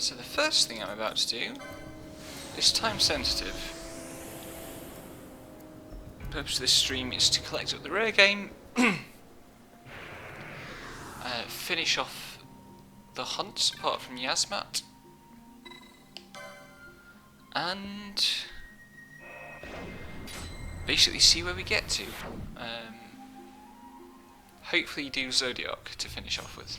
So the first thing I'm about to do is time sensitive. The purpose of this stream is to collect up the rare game, finish off the hunts apart from Yasmat, and basically see where we get to. Hopefully do Zodiac to finish off with.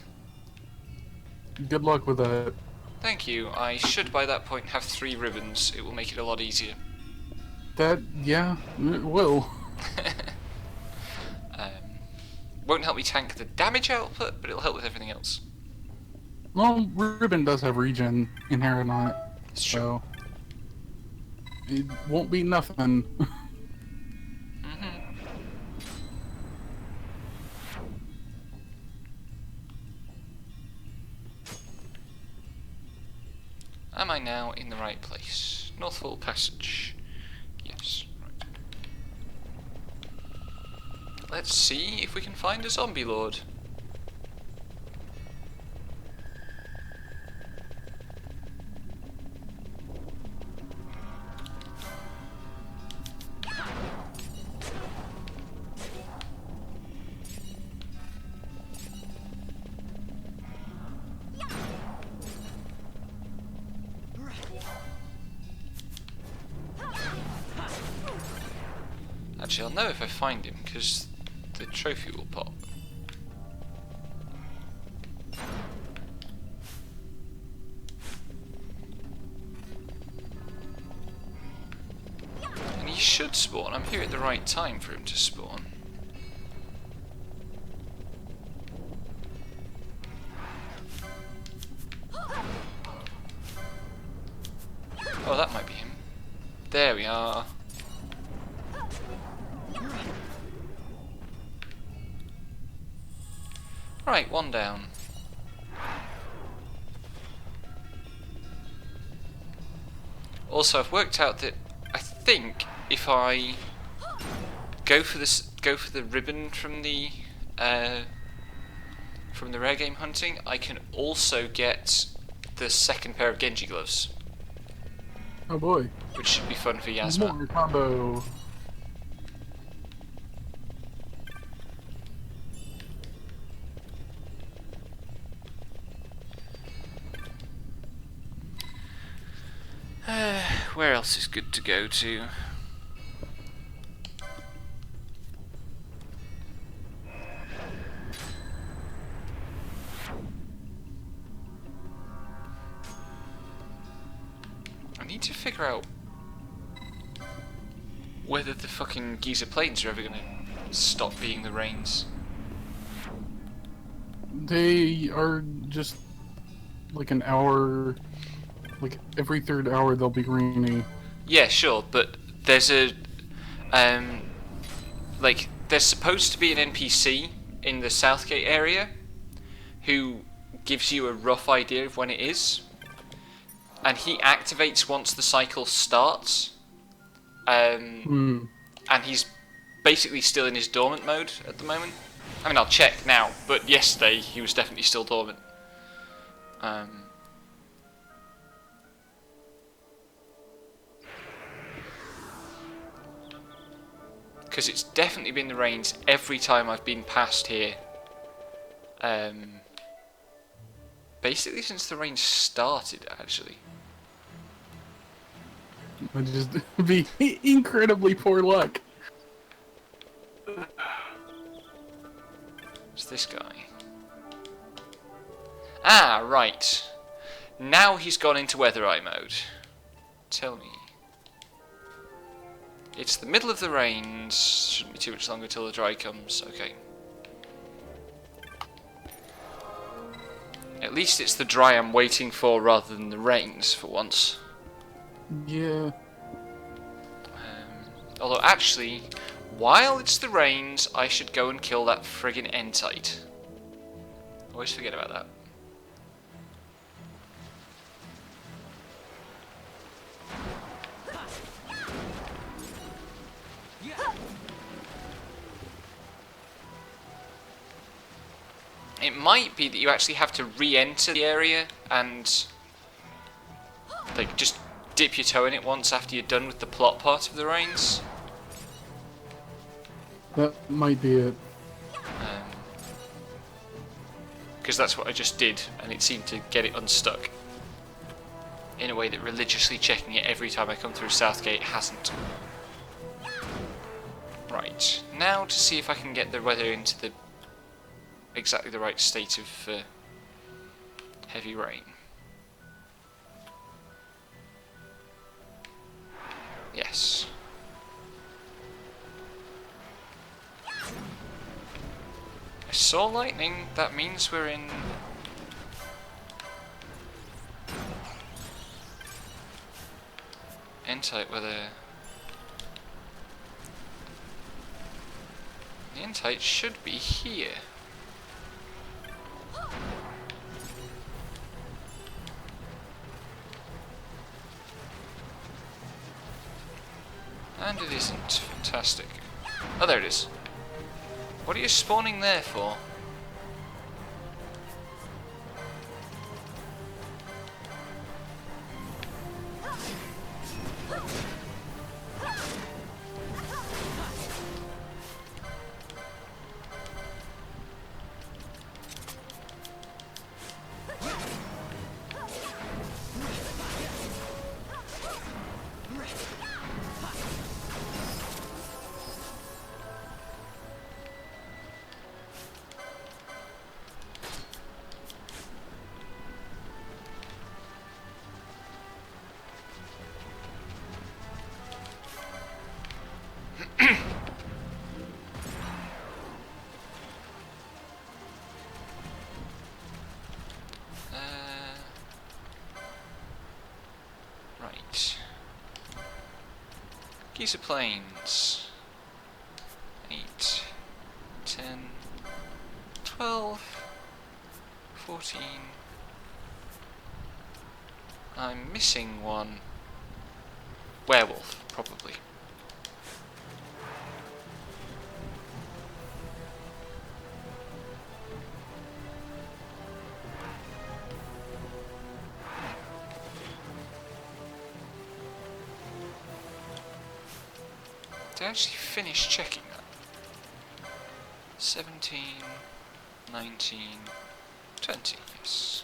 Good luck with that. Thank you. I should by that point have 3 ribbons. It will make it a lot easier. Yeah, it will. Won't help me tank the damage output, but it'll help with everything else. Well, Ribbon does have regen inherent on it, It's true. so it won't be nothing. Am I now in the right place? Northfall Passage. Yes, right. Let's see if we can find a zombie lord. Actually, I'll know if I find him, because the trophy will pop. And he should spawn. I'm here at the right time for him to spawn. Oh, that might be him. There we are. Right, 1 down. Also, I've worked out that I think if I go for the ribbon from the rare game hunting, I can also get the 2nd pair of Genji gloves, Oh boy. which should be fun for Yasma. More combo. Where else is good to go to? I need to figure out whether the fucking Giza Plains are ever gonna stop being the rains. They are just like an hour, like every 3rd hour they'll be rainy. Yeah, sure, but there's a like there's supposed to be an NPC in the Southgate area who gives you a rough idea of when it is, and he activates once the cycle starts. And he's basically still in his dormant mode at the moment. I mean, I'll check now, but yesterday he was definitely still dormant. Because it's definitely been the rains every time I've been past here. Basically since the rain started, actually. Would just be incredibly poor luck. It's this guy. Ah, right. Now he's gone into Weather Eye mode. Tell me. It's the middle of the rains. Shouldn't be too much longer till the dry comes. Okay. At least it's the dry I'm waiting for rather than the rains for once. Yeah. Although actually, while it's the rains, I should go and kill that friggin' Entite. Always forget about that. It might be that you actually have to re-enter the area and Like, just dip your toe in it once after you're done with the plot part of the Reigns. That might be it. Because that's what I just did, and it seemed to get it unstuck. In a way that religiously checking it every time I come through Southgate hasn't. Right, now to see if I can get the weather into the exactly the right state of heavy rain. Yes. I saw lightning, that means we're in... N-type weather. The N-type should be here. And it isn't. Fantastic. Oh, there it is. What are you spawning there for? Right. Giza Plains. 8, 10, 12, 14. I'm missing one. Werewolf, probably. Did I actually finish checking that? 17, 19, 20, yes.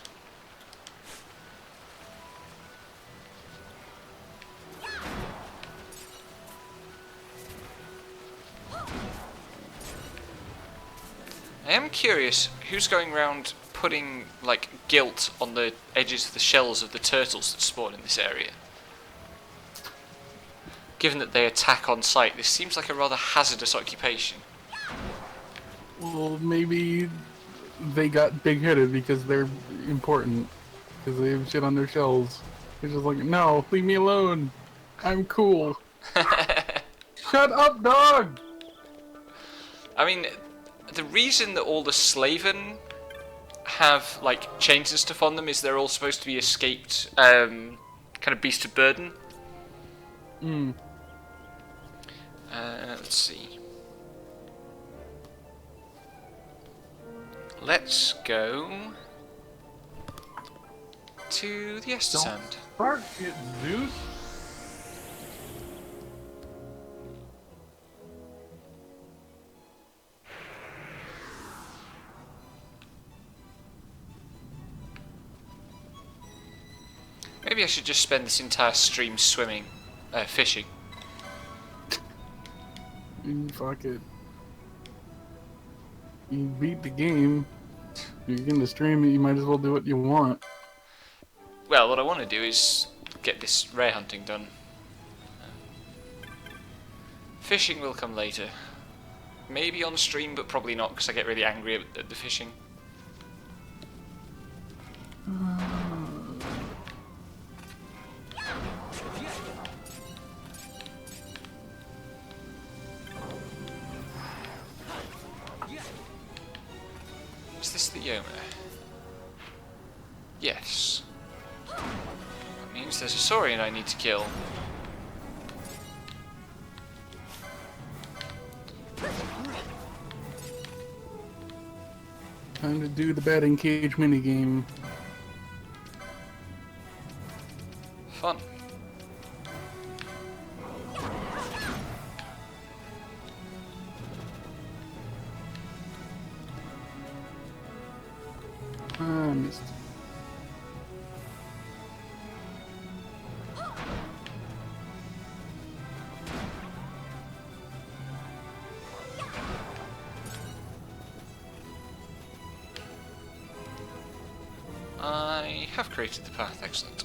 I am curious who's going around putting, like, gilt on the edges of the shells of the turtles that spawn in this area. Given that they attack on sight, this seems like a rather hazardous occupation. Well, maybe they got big-headed because they're important. Because they have shit on their shells. They're just like, no, leave me alone. I'm cool. Shut up, dog! I mean, the reason that all the Slaven have, like, chains and stuff on them is they're all supposed to be escaped, kind of beast of burden. Hmm. Let's see. Let's go to the Estes Sand. Spark it, Zeus. Maybe I should just spend this entire stream swimming, fishing. Fuck it. You beat the game. You're gonna stream it, you might as well do what you want. Well, what I want to do is get this rare hunting done. Fishing will come later. Maybe on stream, but probably not, because I get really angry at the fishing. Is this the Yoma? Yes. That means there's a Saurian I need to kill. Time to do the batting cage minigame. Fun. have created the path. Excellent.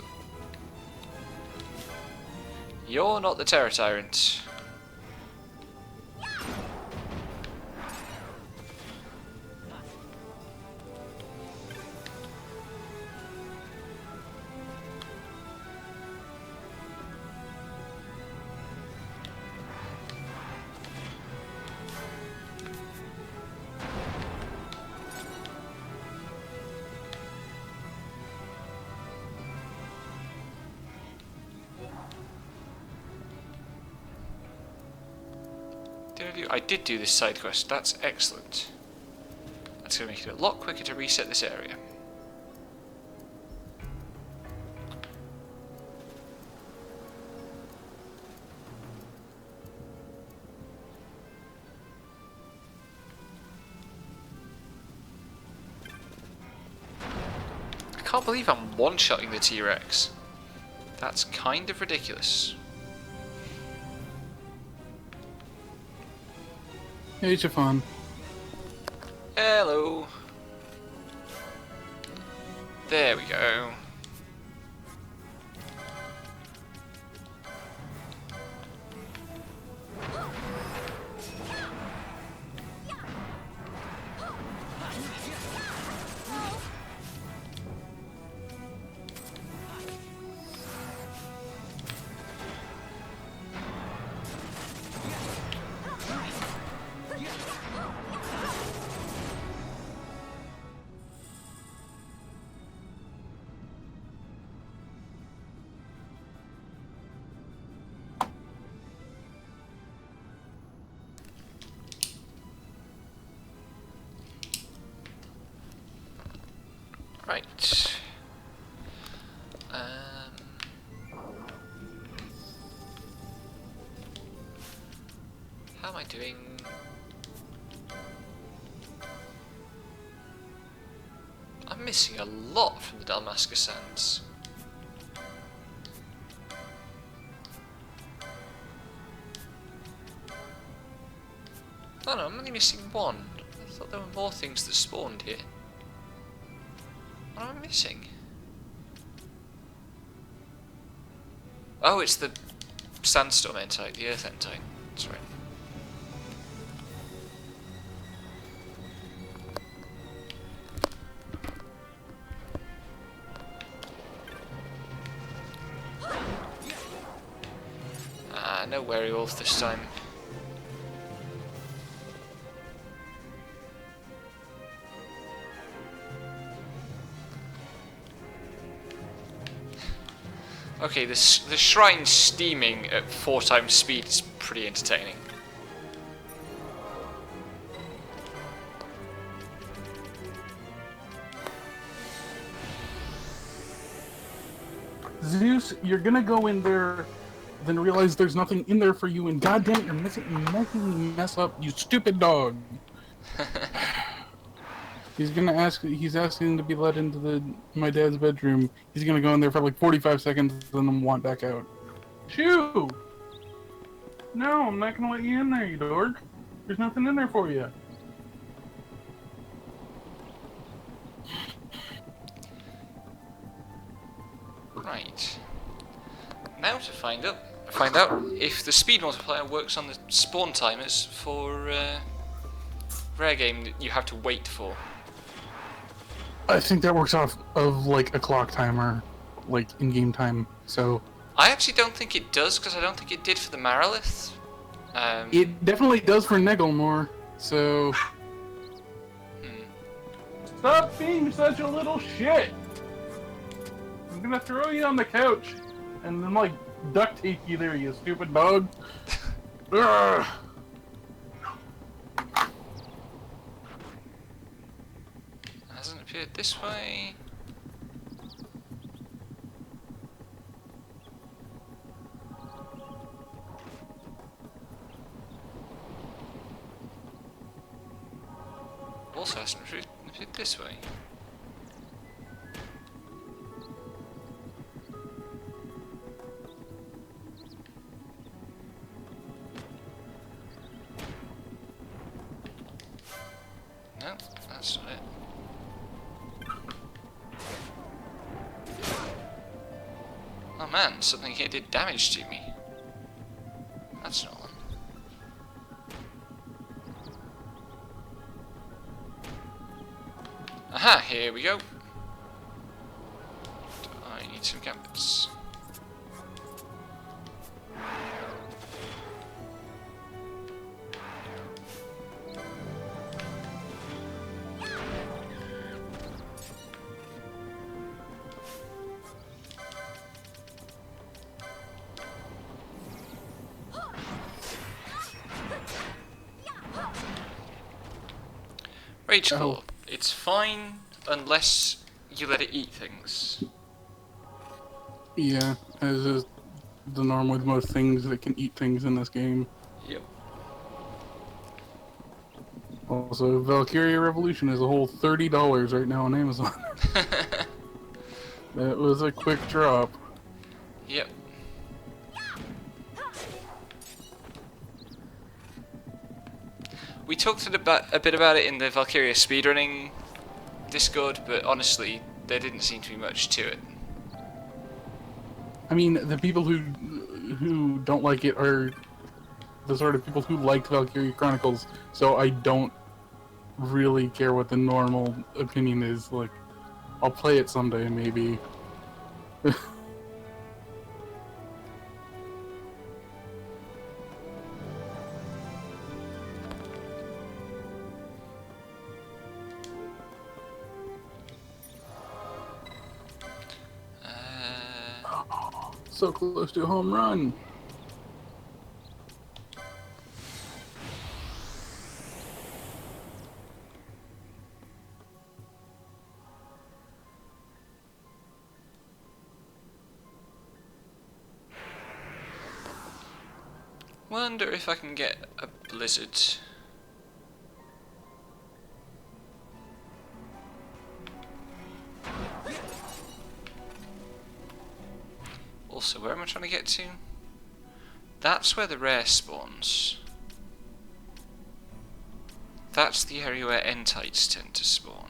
You're not the Terror Tyrant. I did do this side quest. That's excellent. That's going to make it a lot quicker to reset this area. I can't believe I'm one-shotting the T-Rex. That's kind of ridiculous. Hey, Chiffon. Hello. There we go. Right. How am I doing? I'm missing a lot from the Damascus Sands. Oh no, I'm only missing one. I thought there were more things that spawned here. What am I missing? Oh, it's the sandstorm entite, the earth entite. That's right. Ah, no werewolf this time. Okay, the shrine steaming at 4 times speed is pretty entertaining. Zeus, you're gonna go in there, then realize there's nothing in there for you, and goddamn it, you're making me mess up, you stupid dog. He's asking to be let into my dad's bedroom. He's gonna go in there for like 45 seconds and then want back out. Shoo! No, I'm not gonna let you in there, you dork. There's nothing in there for you. Right. Now to find out if the speed multiplier works on the spawn timers for rare game that you have to wait for. I think that works off of like a clock timer, like in-game time. So I actually don't think it does, because I don't think it did for the Marilith. it definitely does for Negelmore. So stop being such a little shit. I'm gonna throw you on the couch and then like duct tape you there, you stupid dog. Ugh. Hasn't appeared this way. Also hasn't appeared this way. No, that's not it. man, something here did damage to me. That's not on. Aha, here we go. I need some gambits. Rachel, Oh. it's fine unless you let it eat things. Yeah, as is the norm with most things that can eat things in this game. Yep. Also, Valkyria Revolution is a whole $30 right now on Amazon. That was a quick drop. Yep. We talked a bit about it in the Valkyria speedrunning Discord, but honestly, there didn't seem to be much to it. I mean, the people who don't like it are the sort of people who liked Valkyria Chronicles, so I don't really care what the normal opinion is. Like, I'll play it someday, maybe. So close to a home run. Wonder if I can get a blizzard. Also, where am I trying to get to? That's where the rare spawns. That's the area where entites tend to spawn.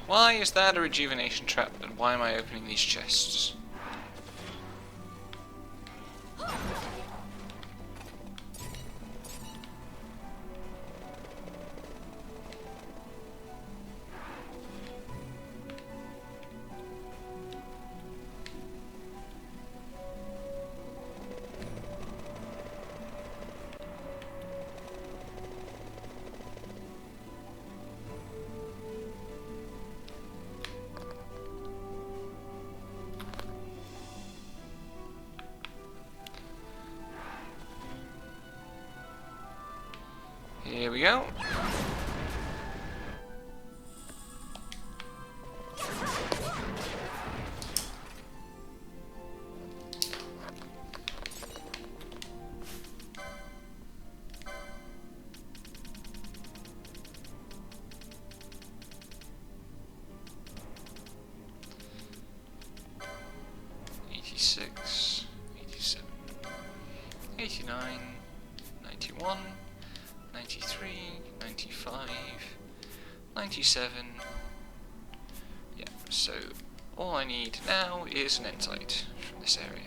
Why is that a rejuvenation trap, and why am I opening these chests? Here we go. 86, 87, 89, 91, 93, 95, 97. Yeah, so all I need now is an entite from this area.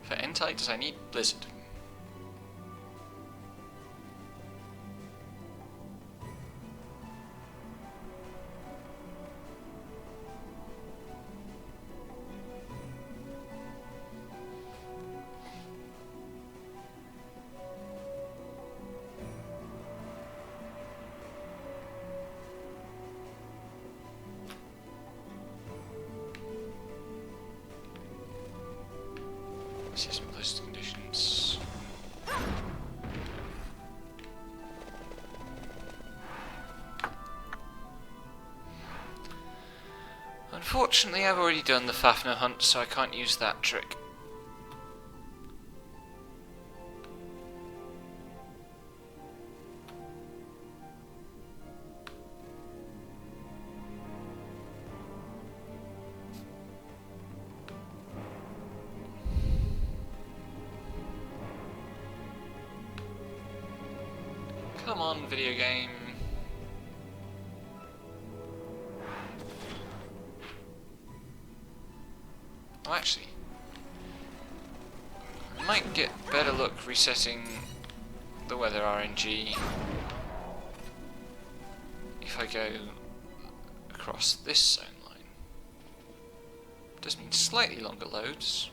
For entites, I need Blizzard. See some Blizzard conditions. Unfortunately, I've already done the Fafnir hunt, so I can't use that trick. Come on, video game. Oh, actually, I might get better luck resetting the weather RNG if I go across this zone line. Does mean slightly longer loads.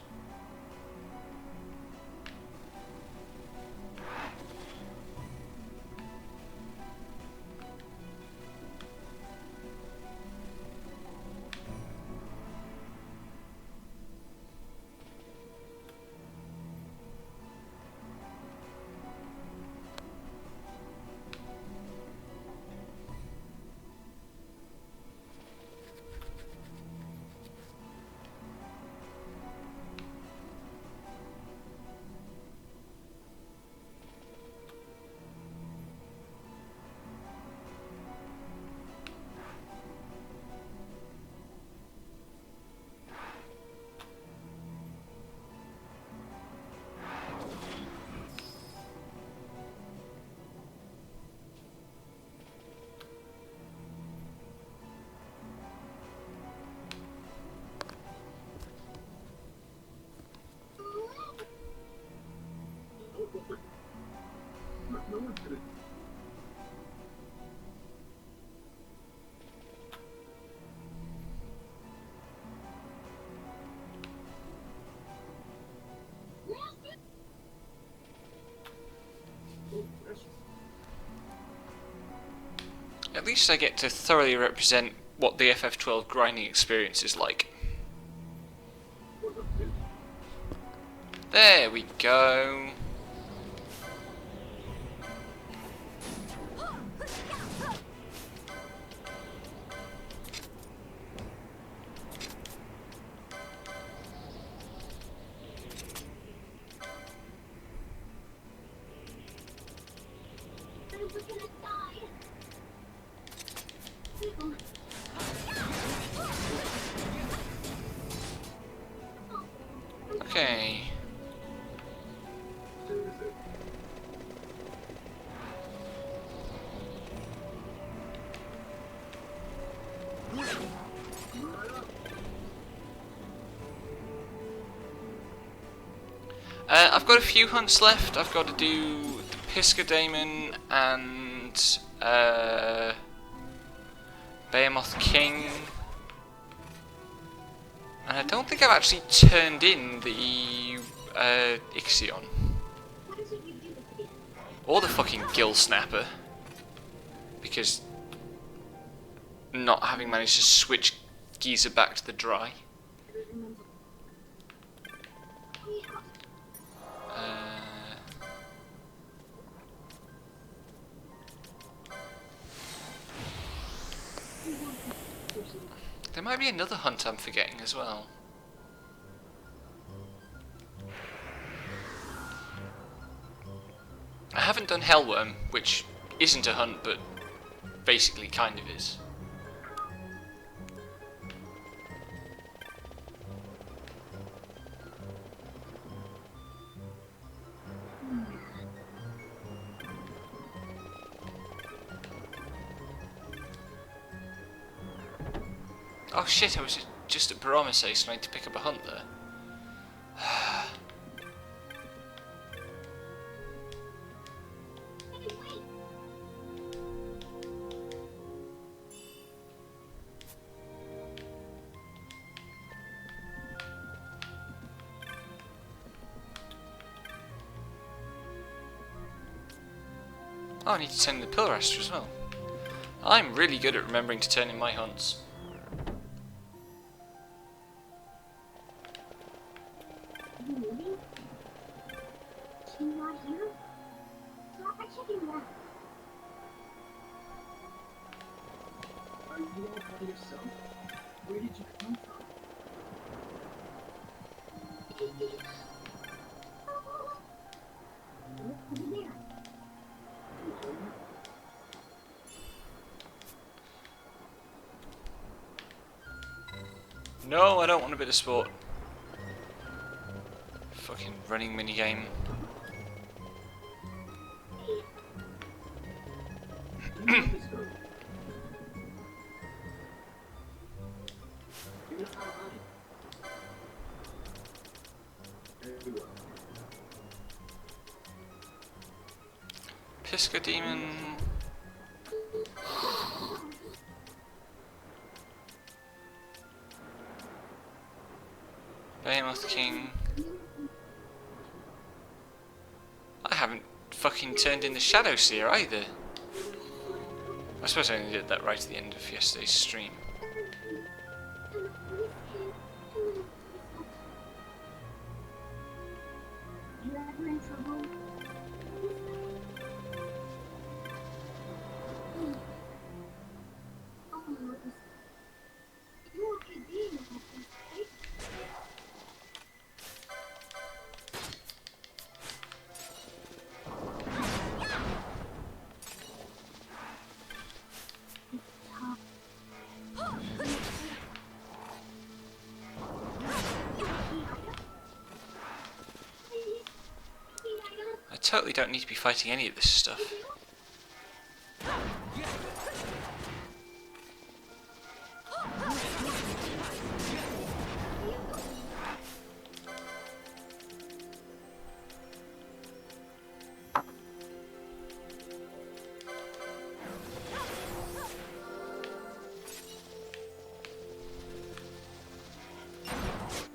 At least I get to thoroughly represent what the FF12 grinding experience is like. There we go. Okay. I've got a few hunts left. I've got to do the Pisca Daemon and Behemoth King. And I don't think I've actually turned in the XII. Or the fucking Gill Snapper. Because not having managed to switch Geezer back to the dry. There might be another hunt I'm forgetting as well. done Hellworm, which isn't a hunt, but basically kind of is. Oh shit, I was just at Baromeses and I had to pick up a hunt there. Oh, I need to turn in the Pilraster as well. I'm really good at remembering to turn in my hunts. Where did you come from? No, I don't want a bit of sport. Fucking running minigame. Pisca Demon. Behemoth King. I haven't fucking turned in the Shadow Seer either. I suppose I only did that right at the end of yesterday's stream. I totally don't need to be fighting any of this stuff.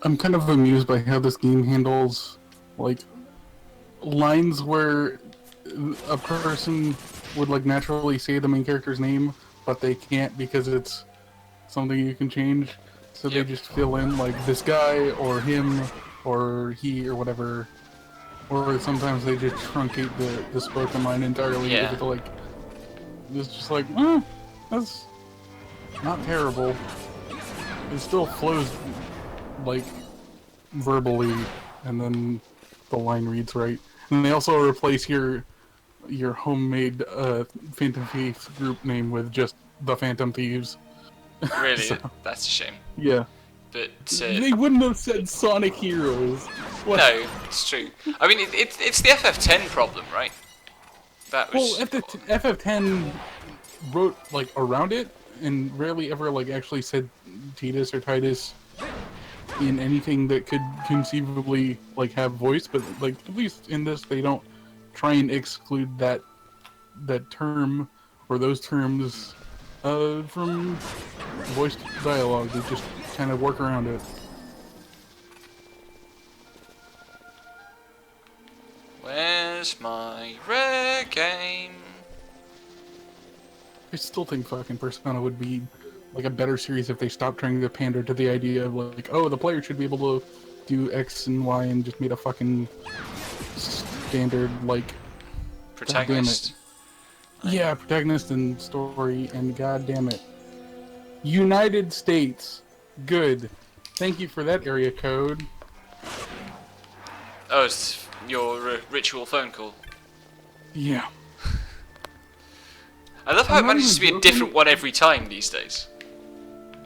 I'm kind of amused by how this game handles, like, lines where a person would, like, naturally say the main character's name, but they can't because it's something you can change. So they just fill in, like, this guy, or him, or he, or whatever. Or sometimes they just truncate the spoken line entirely. Yeah. It's like, it's just like, that's not terrible. It still flows, like, verbally, and then the line reads right. And they also replace your homemade Phantom Thieves group name with just the Phantom Thieves. Really? So, that's a shame. yeah. But They wouldn't have said Sonic Heroes. What? no, it's true. I mean, it's the FF10 problem, right? That was Well, FF10 wrote, like, around it, and rarely ever, like, actually said Titus or Titus in anything that could conceivably, like, have voice, but, like, at least in this, they don't try and exclude that term, or those terms, from voiced dialogue. They just kind of work around it. Where's my rare game? I still think fucking Persona would be, like, a better series if they stopped trying to pander to the idea of, like, oh, the player should be able to do X and Y and just made a fucking standard, like, Protagonist. yeah, protagonist and story, and goddamn it. United States. Good. Thank you for that area code. Oh, it's your ritual phone call. Yeah. I love how I'm it not manages to be even a different joking. one every time these days.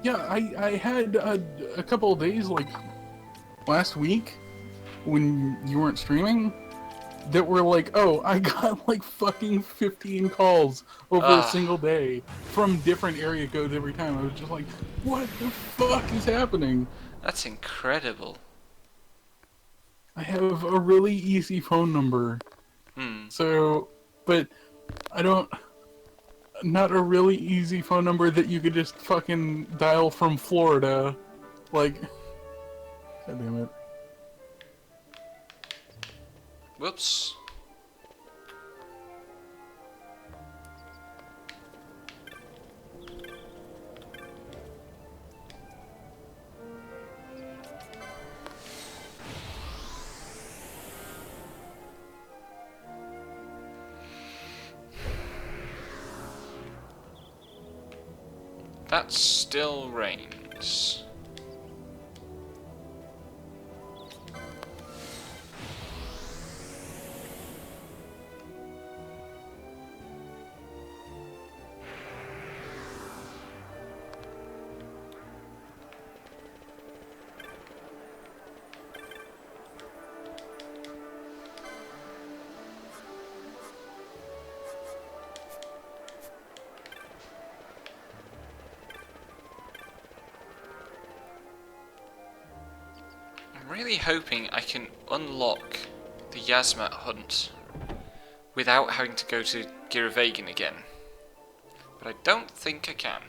Yeah, I had a couple of days, like, last week, when you weren't streaming, that were like, oh, I got like fucking 15 calls over a Ah, single day from different area codes every time. I was just like, what the fuck is happening? that's incredible. I have a really easy phone number, Hmm. so, but I don't, not a really easy phone number that you could just fucking dial from Florida. Like, god damn it. Whoops. That still rains. I'm really hoping I can unlock the Yasmat hunt without having to go to Giravegan again. But I don't think I can.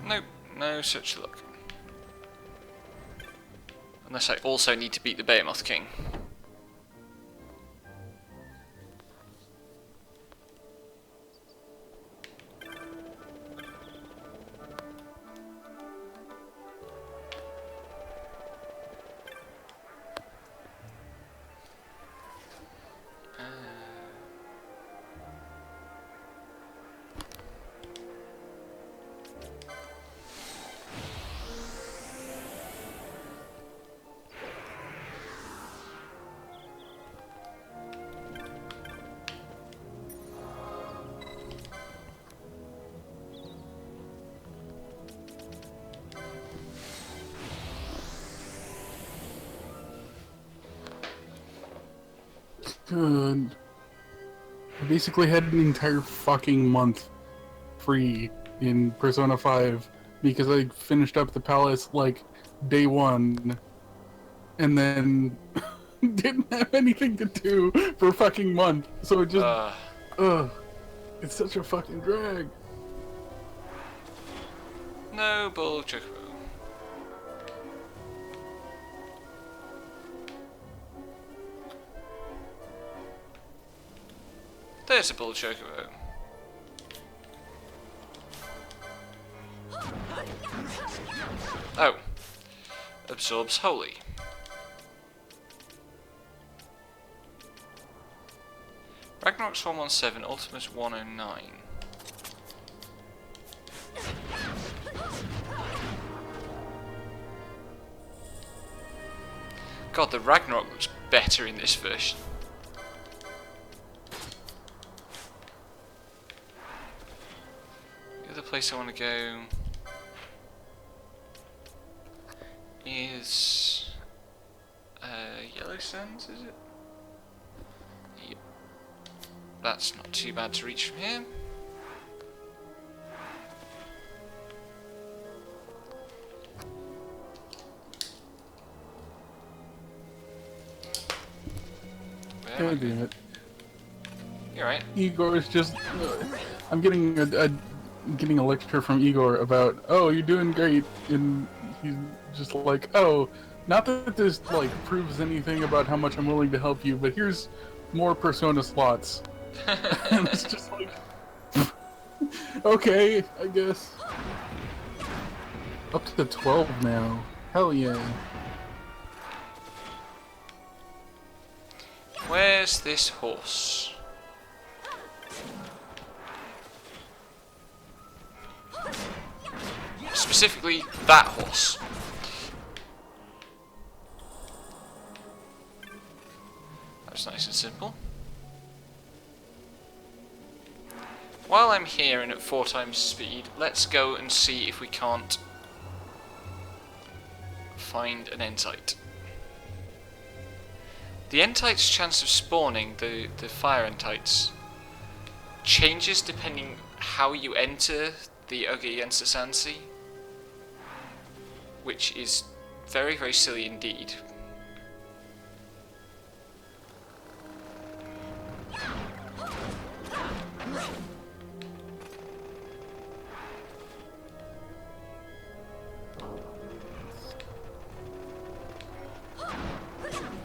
Nope, no such luck. Unless I also need to beat the Behemoth King. Good. I basically had an entire fucking month free in Persona 5 because I finished up the palace like day one and then didn't have anything to do for a fucking month. So it just, Uh, ugh, it's such a fucking drag. no bull chocobo. There's a bull chocobo. Oh. Absorbs holy. Ragnarok's 117, Ultima's 109. God, the Ragnarok looks better in this version. The other place I want to go is Yellow Sands, is it? Yep. That's not too bad to reach from here. Where am I God damn going? it. You're right. Igor is just, I'm getting getting a lecture from Igor about, oh, you're doing great, and he's just like, oh, not that this like proves anything about how much I'm willing to help you, but here's more Persona slots. And it's just like, okay, I guess. Up to 12 now. Hell yeah. Where's this horse? Specifically, that horse. That's nice and simple. While I'm here and at 4 times speed, let's go and see if we can't find an entite. The entite's chance of spawning, the fire entites, changes depending how you enter the Ogiyensa Sansi, which is very, very silly indeed.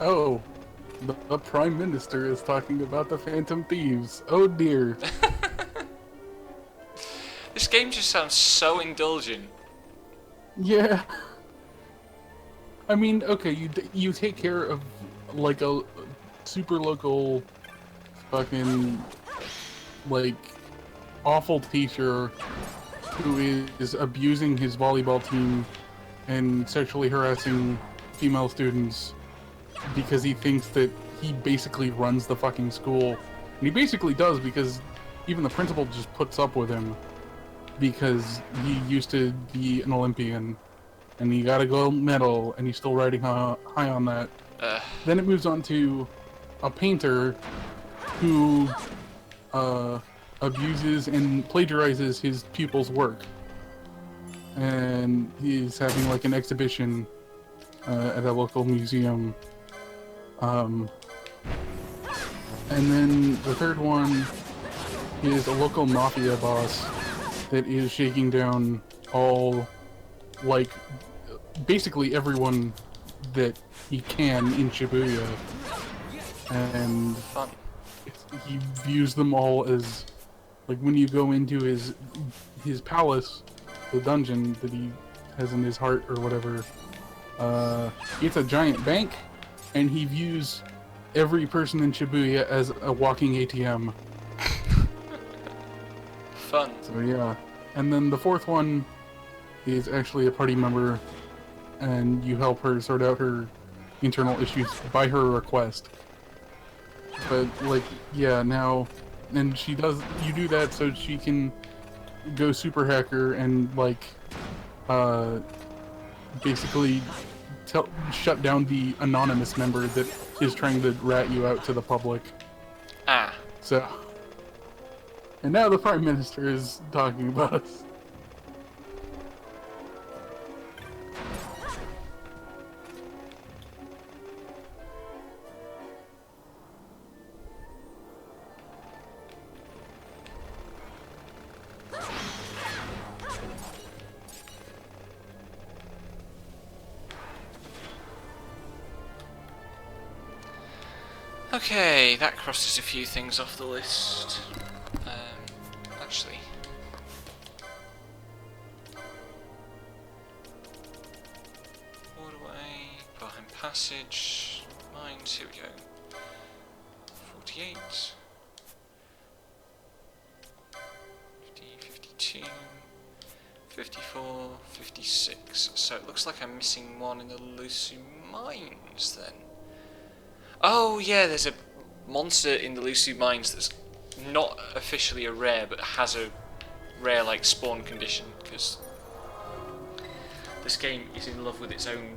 Oh, the Prime Minister is talking about the Phantom Thieves. Oh dear. This game just sounds so indulgent. Yeah. I mean, okay, you take care of like a super local fucking like awful teacher who is abusing his volleyball team and sexually harassing female students because he thinks that he basically runs the fucking school. And he basically does, because even the principal just puts up with him because he used to be an Olympian and he got a gold medal and he's still riding high on that. Then it moves on to a painter who abuses and plagiarizes his pupils' work. And he's having like an exhibition at a local museum. And then the third one is a local mafia boss that is shaking down all, like, basically everyone that he can in Shibuya. And Fun. he views them all as, like, when you go into his palace, the dungeon that he has in his heart or whatever, it's a giant bank, and he views every person in Shibuya as a walking ATM. Fun. So yeah. And then the fourth one is actually a party member, and you help her sort out her internal issues by her request. But, like, yeah, now... And you do that so she can go super hacker and, like, basically shut down the anonymous member that is trying to rat you out to the public. Ah. So... And now the Prime Minister is talking about us. Okay, that crosses a few things off the list. Actually... Waterway, Barham Passage, Mines, here we go. 48, 50, 52, 54, 56. So it looks like I'm missing one in the Lusu Mines then. Oh yeah, there's a monster in the Lusu Mines that's not officially a rare, but has a rare like spawn condition, because this game is in love with its own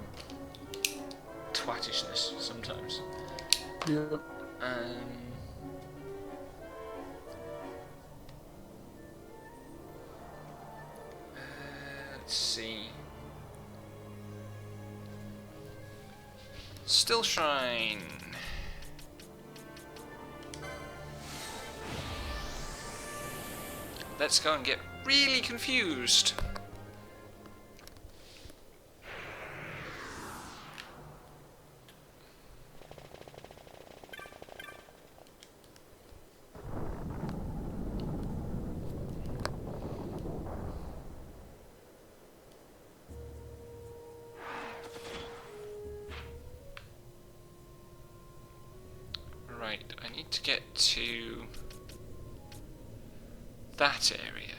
twattishness sometimes. Yep. Let's see. Still Shrine. Let's go and get really confused. get to that area.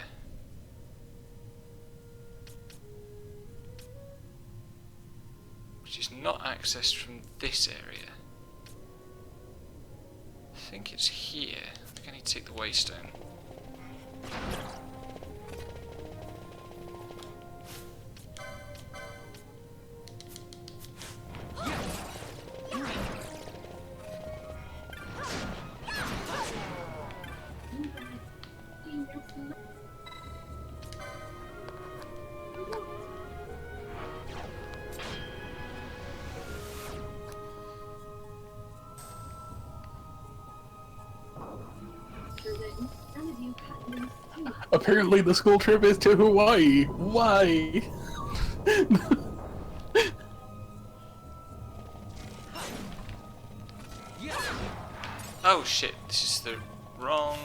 Which is not accessed from this area. I think it's here. I think I need to take the waystone. Apparently the school trip is to Hawaii. Why? Oh shit, this is the wrong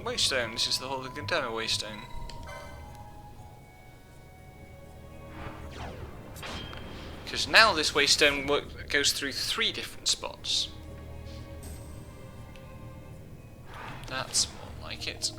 waystone. This is the whole container waystone. Because now this waystone goes through 3 different spots. That's more like it.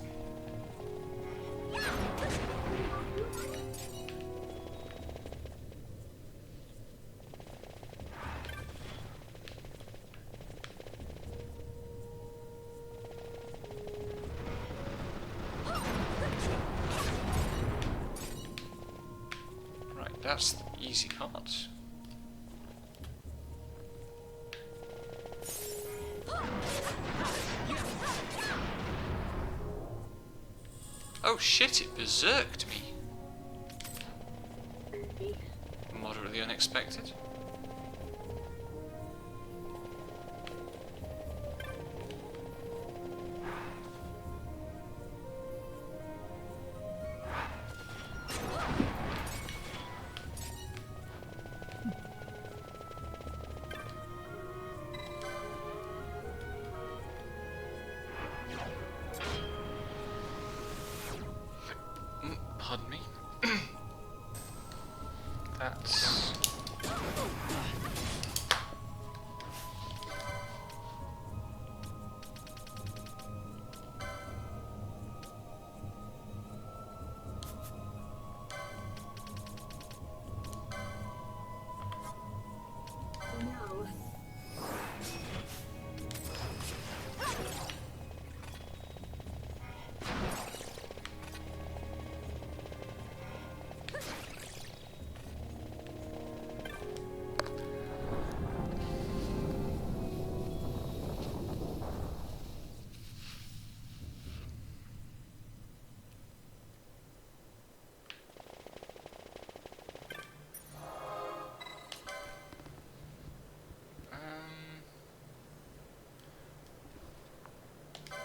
Right, that's the easy part. Oh shit, it berserked me. Moderately unexpected. Pardon me. That's...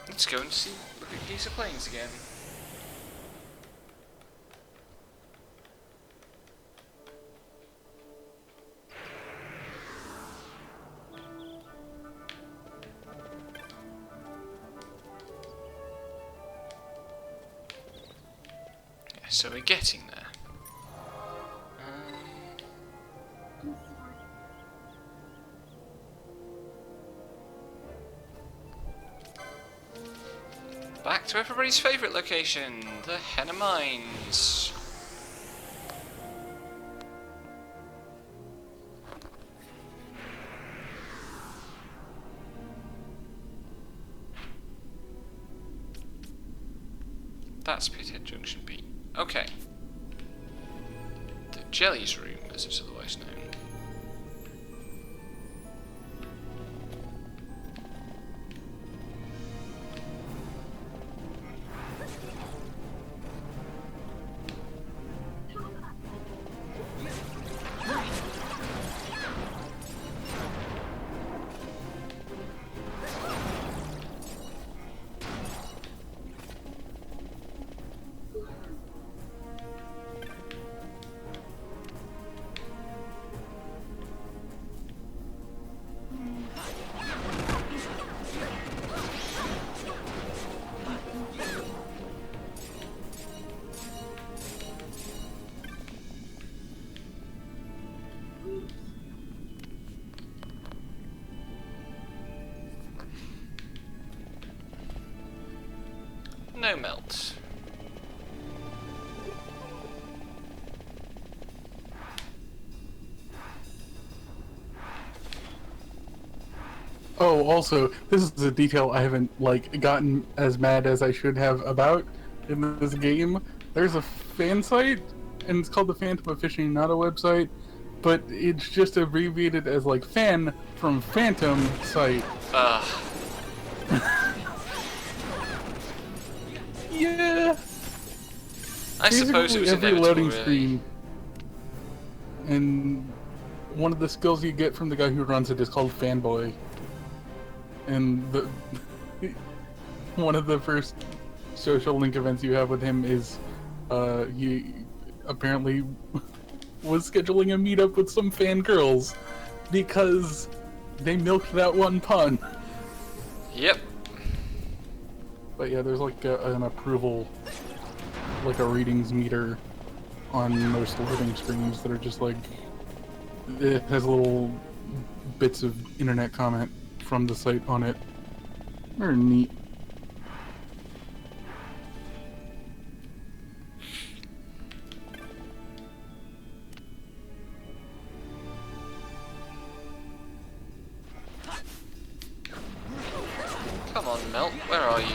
Let's go and see. Look at Geese Plains again. Yeah, so we're getting there. Back to everybody's favourite location, the Henna Mines. That's Pithead Junction B. Okay. The Jelly's Room, as it's otherwise known. no melt. Oh, also, this is a detail I haven't like gotten as mad as I should have about in this game. There's a fan site, and it's called the Phantom Aficionado website, but it's just abbreviated as like fan from Phantom site. Yeah. I suppose it was every inevitable, loading really. screen, and one of the skills you get from the guy who runs it is called fanboy. And the one of the first social link events you have with him is he apparently was scheduling a meetup with some fangirls because they milked that one pun. Yep. But yeah, there's like an approval, like a readings meter on most loading screens that are just like, it has little bits of internet comment from the site on it. Very neat. Come on, Melt. Where are you?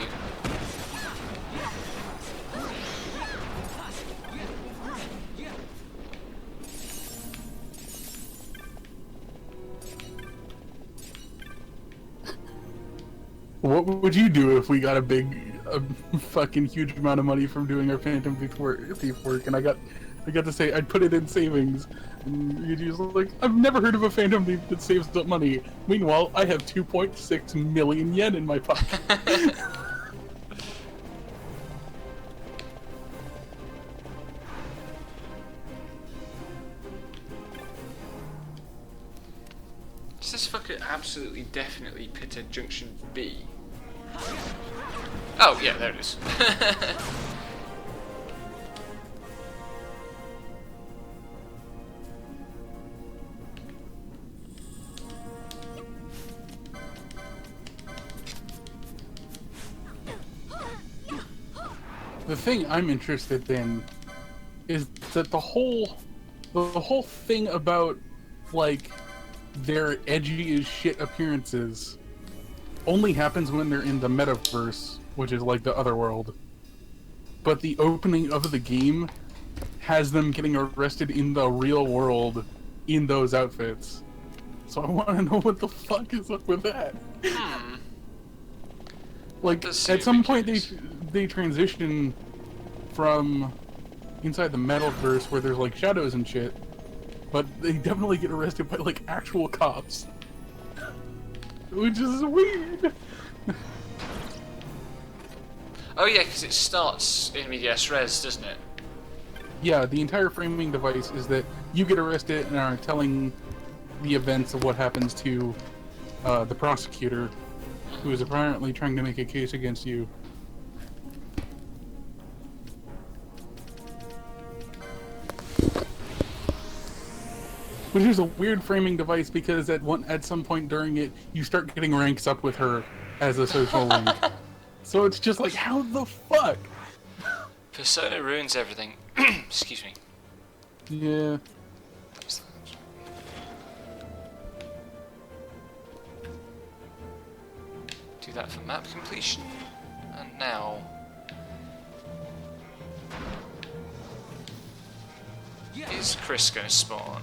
What would you do if we got a fucking huge amount of money from doing our Phantom Thief work, and I got to say I'd put it in savings, and you'd just like, I've never heard of a Phantom Thief that saves up money. Meanwhile, I have 2.6 million yen in my pocket. Does this fucker absolutely definitely pit at junction B? Oh, yeah, there it is. The thing I'm interested in is that the whole thing about like their edgy as shit appearances only happens when they're in the metaverse, which is like the other world. But the opening of the game has them getting arrested in the real world in those outfits. So I want to know what the fuck is up with that. Like, at some point they transition from inside the metaverse where there's like shadows and shit, but they definitely get arrested by like actual cops, which is weird. Oh yeah, because it starts in medias res, doesn't it? Yeah, the entire framing device is that you get arrested and are telling the events of what happens to the prosecutor, who is apparently trying to make a case against you. Which is a weird framing device because at some point during it, you start getting ranks up with her as a social link. So it's just like, how the fuck? Persona ruins everything. Excuse me. Yeah. Do that for map completion. And now... Is Chris going to spawn?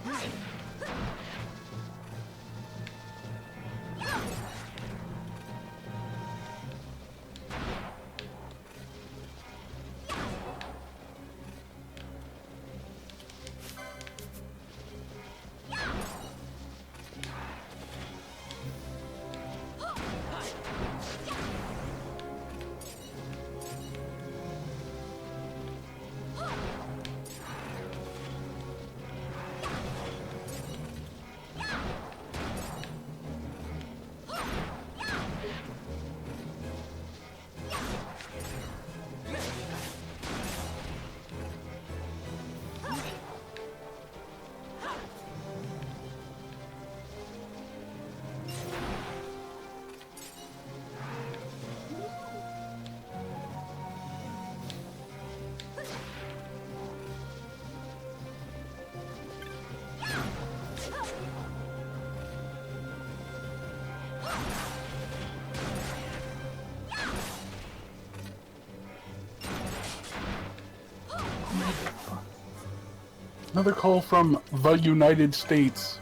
Another call from the United States.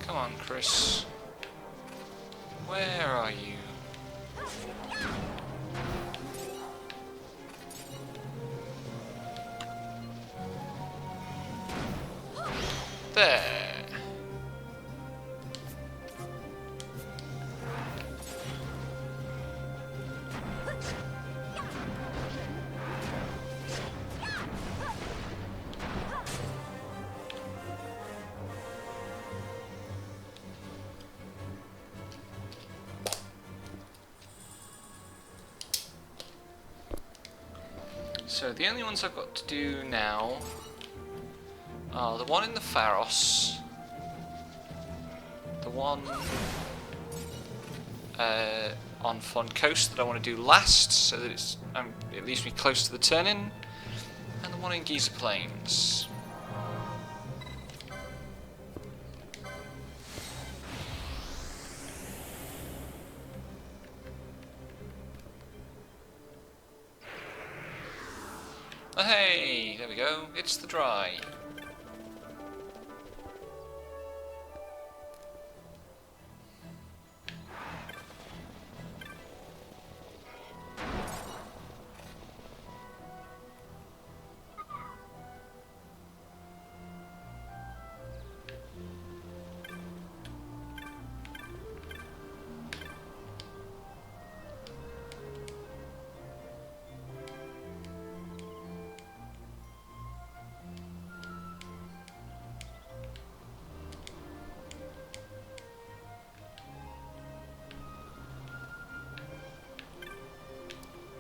Come on, Chris. Where are you? There. So the only ones I've got to do now are the one in the Pharos, the one on Fond Coast that I want to do last, so that it leaves me close to the turn-in, and the one in Giza Plains. Oh, hey, there we go, it's the dry.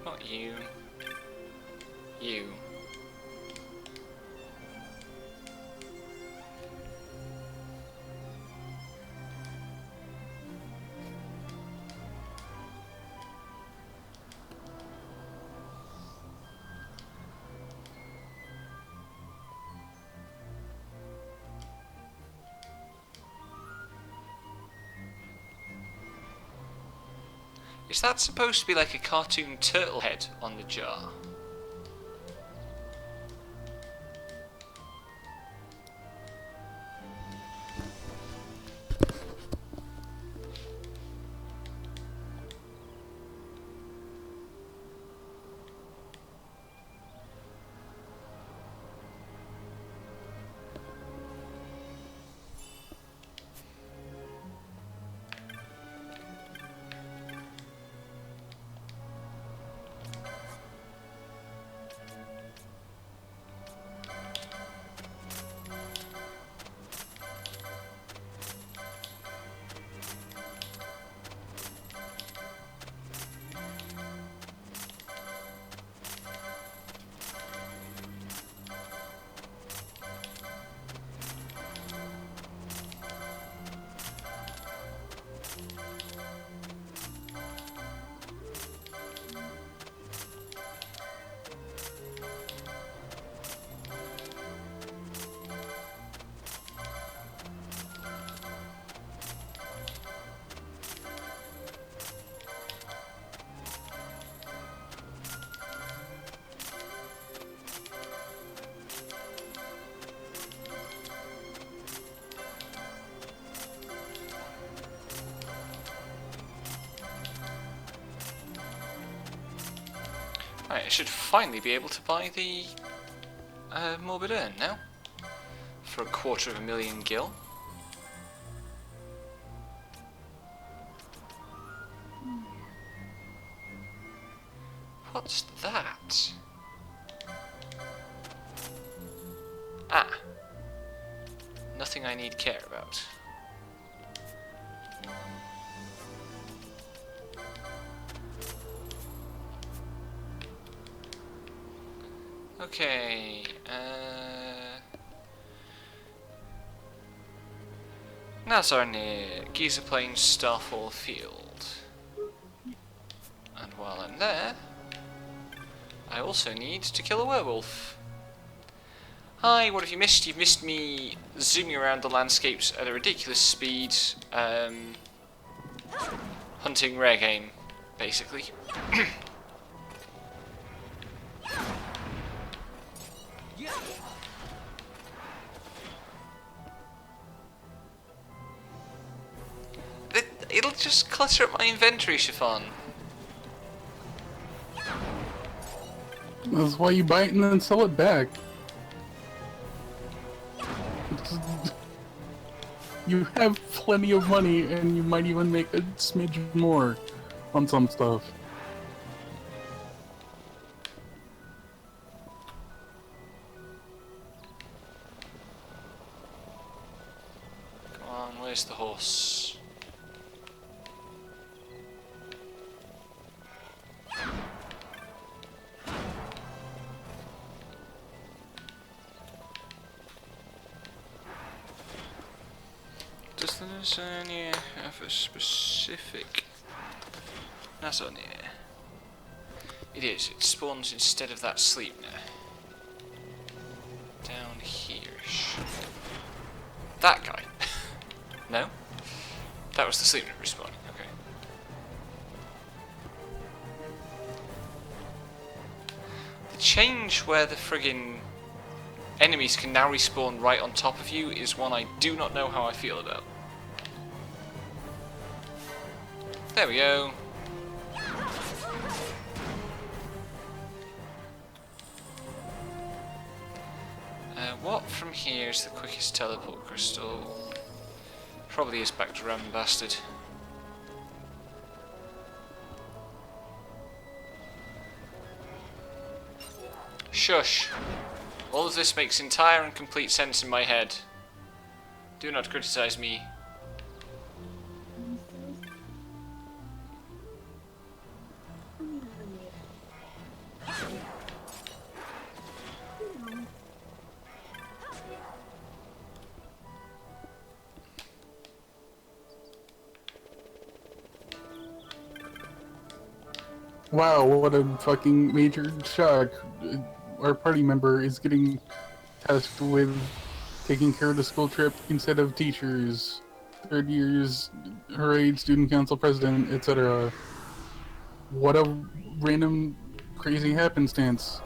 Not you. You. Is that supposed to be like a cartoon turtle head on the jar? Right, I should finally be able to buy the Morbid Urn now. for 250,000 gil. What's that? Ah. Nothing I need care about. Okay, Nazarnir, Giza Plains, Starfall Field. And while I'm there, I also need to kill a werewolf. Hi, what have you missed? You've missed me zooming around the landscapes at a ridiculous speed, hunting rare game, basically. It'll just clutter up my inventory, Chiffon. That's why you buy it and then sell it back. You have plenty of money and you might even make a smidge more on some stuff. Come on, where's the horse? Does the Nazarnir have a specific Nazarnir? It is. It spawns instead of that Sleipnir. Down here. That guy. No? That was the Sleipnir respawning. Okay. The change where the friggin' enemies can now respawn right on top of you is one I do not know how I feel about. There we go. What from here is the quickest teleport crystal? Probably is back to Ram Bastard. Shush. All of this makes entire and complete sense in my head. Do not criticize me. Wow, what a fucking major shock. Our party member is getting tasked with taking care of the school trip instead of teachers, third years, hooray, student council president, etc. What a random, crazy happenstance.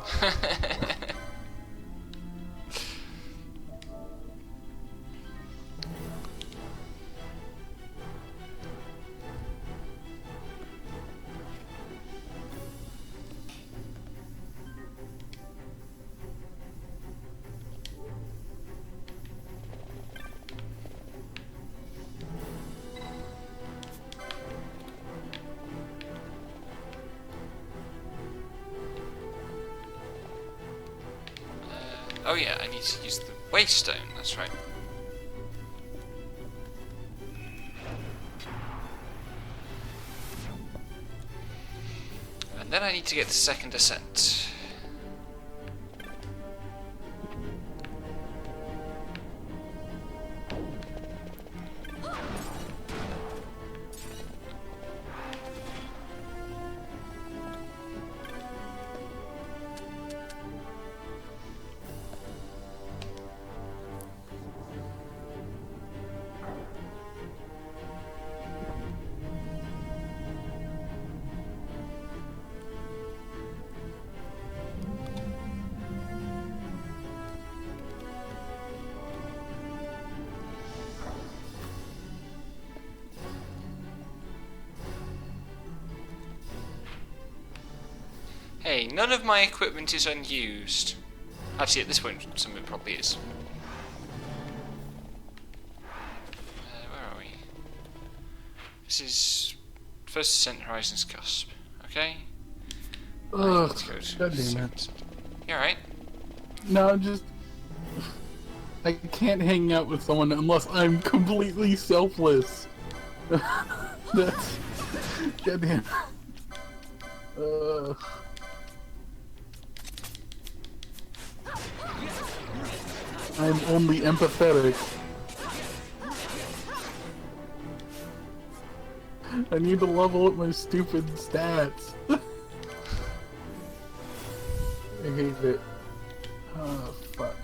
Oh yeah, I need to use the waystone, that's right. And then I need to get the second ascent. Hey, none of my equipment is unused. Actually, at this point, some of it probably is. This is first ascent Horizon's cusp. Okay. Ugh, Let's go to God damn second it. ascent. You alright? No, just... I can't hang out with someone unless I'm completely selfless. That's... God damn. I'm only empathetic. I need to level up my stupid stats. I hate it. Oh, fuck.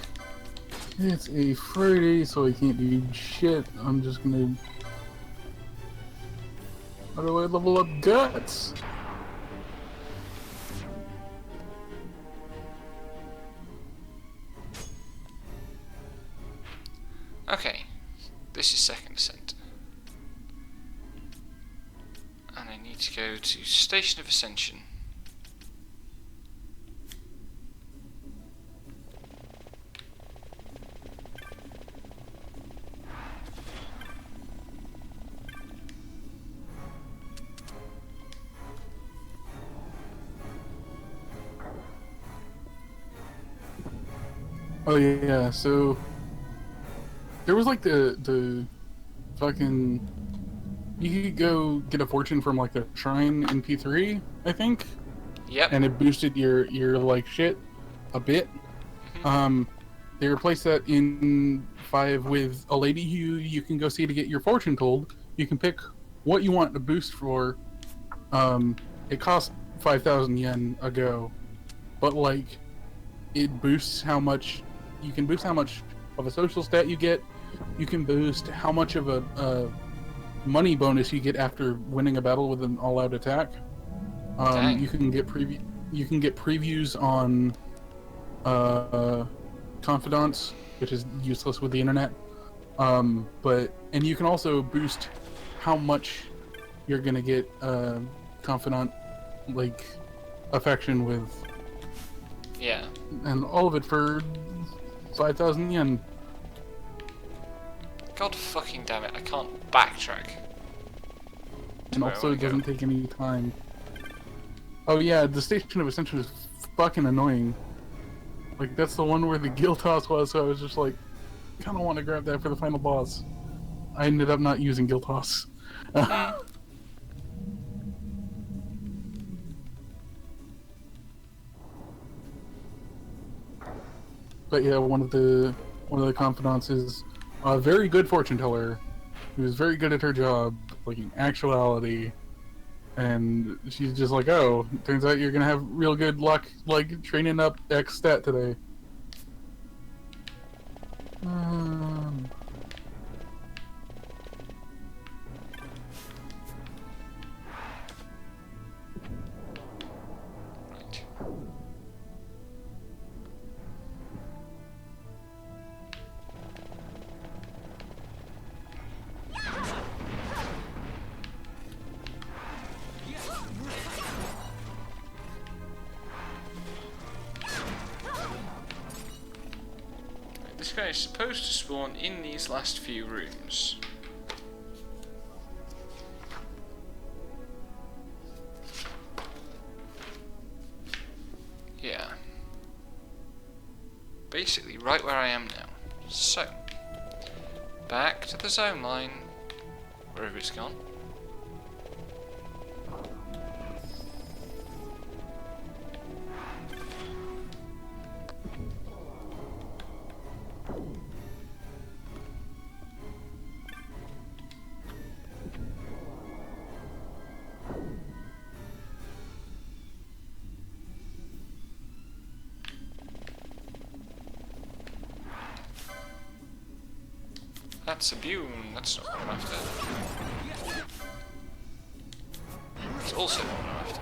It's a Friday, so I can't do shit. I'm just gonna... How do I level up guts? Okay. This is second ascent. And I need to go to Station of Ascension. Oh yeah, so... There was like the fucking... You could go get a fortune from like a shrine in P3, I think? Yep. And it boosted your like shit a bit. They replaced that in 5 with a lady who you can go see to get your fortune told. You can pick what you want to boost for. It costs 5,000 yen a go, but like it boosts how much you can boost how much of a social stat you get. You can boost how much of a money bonus you get after winning a battle with an all-out attack. Dang. You can get previews on confidants, which is useless with the internet. And you can also boost how much you're gonna get confidant like affection with. Yeah. And all of it for 5,000 yen. God fucking damn it, I can't backtrack. And also it doesn't take any time. Oh yeah, the Station of Ascension is fucking annoying. Like, that's the one where the guild toss was, so I was just like, kinda want to grab that for the final boss. I ended up not using guild toss. But yeah, one of the confidants is a very good fortune teller, who's very good at her job, like in actuality. And she's just like, oh, turns out you're gonna have real good luck, like, training up X stat today. Right. This guy is supposed to spawn in these last few rooms. Yeah. Basically, right where I am now. So, back to the zone line, wherever it's gone. That's a Bune, that's not what I'm after. It's also not what I'm after.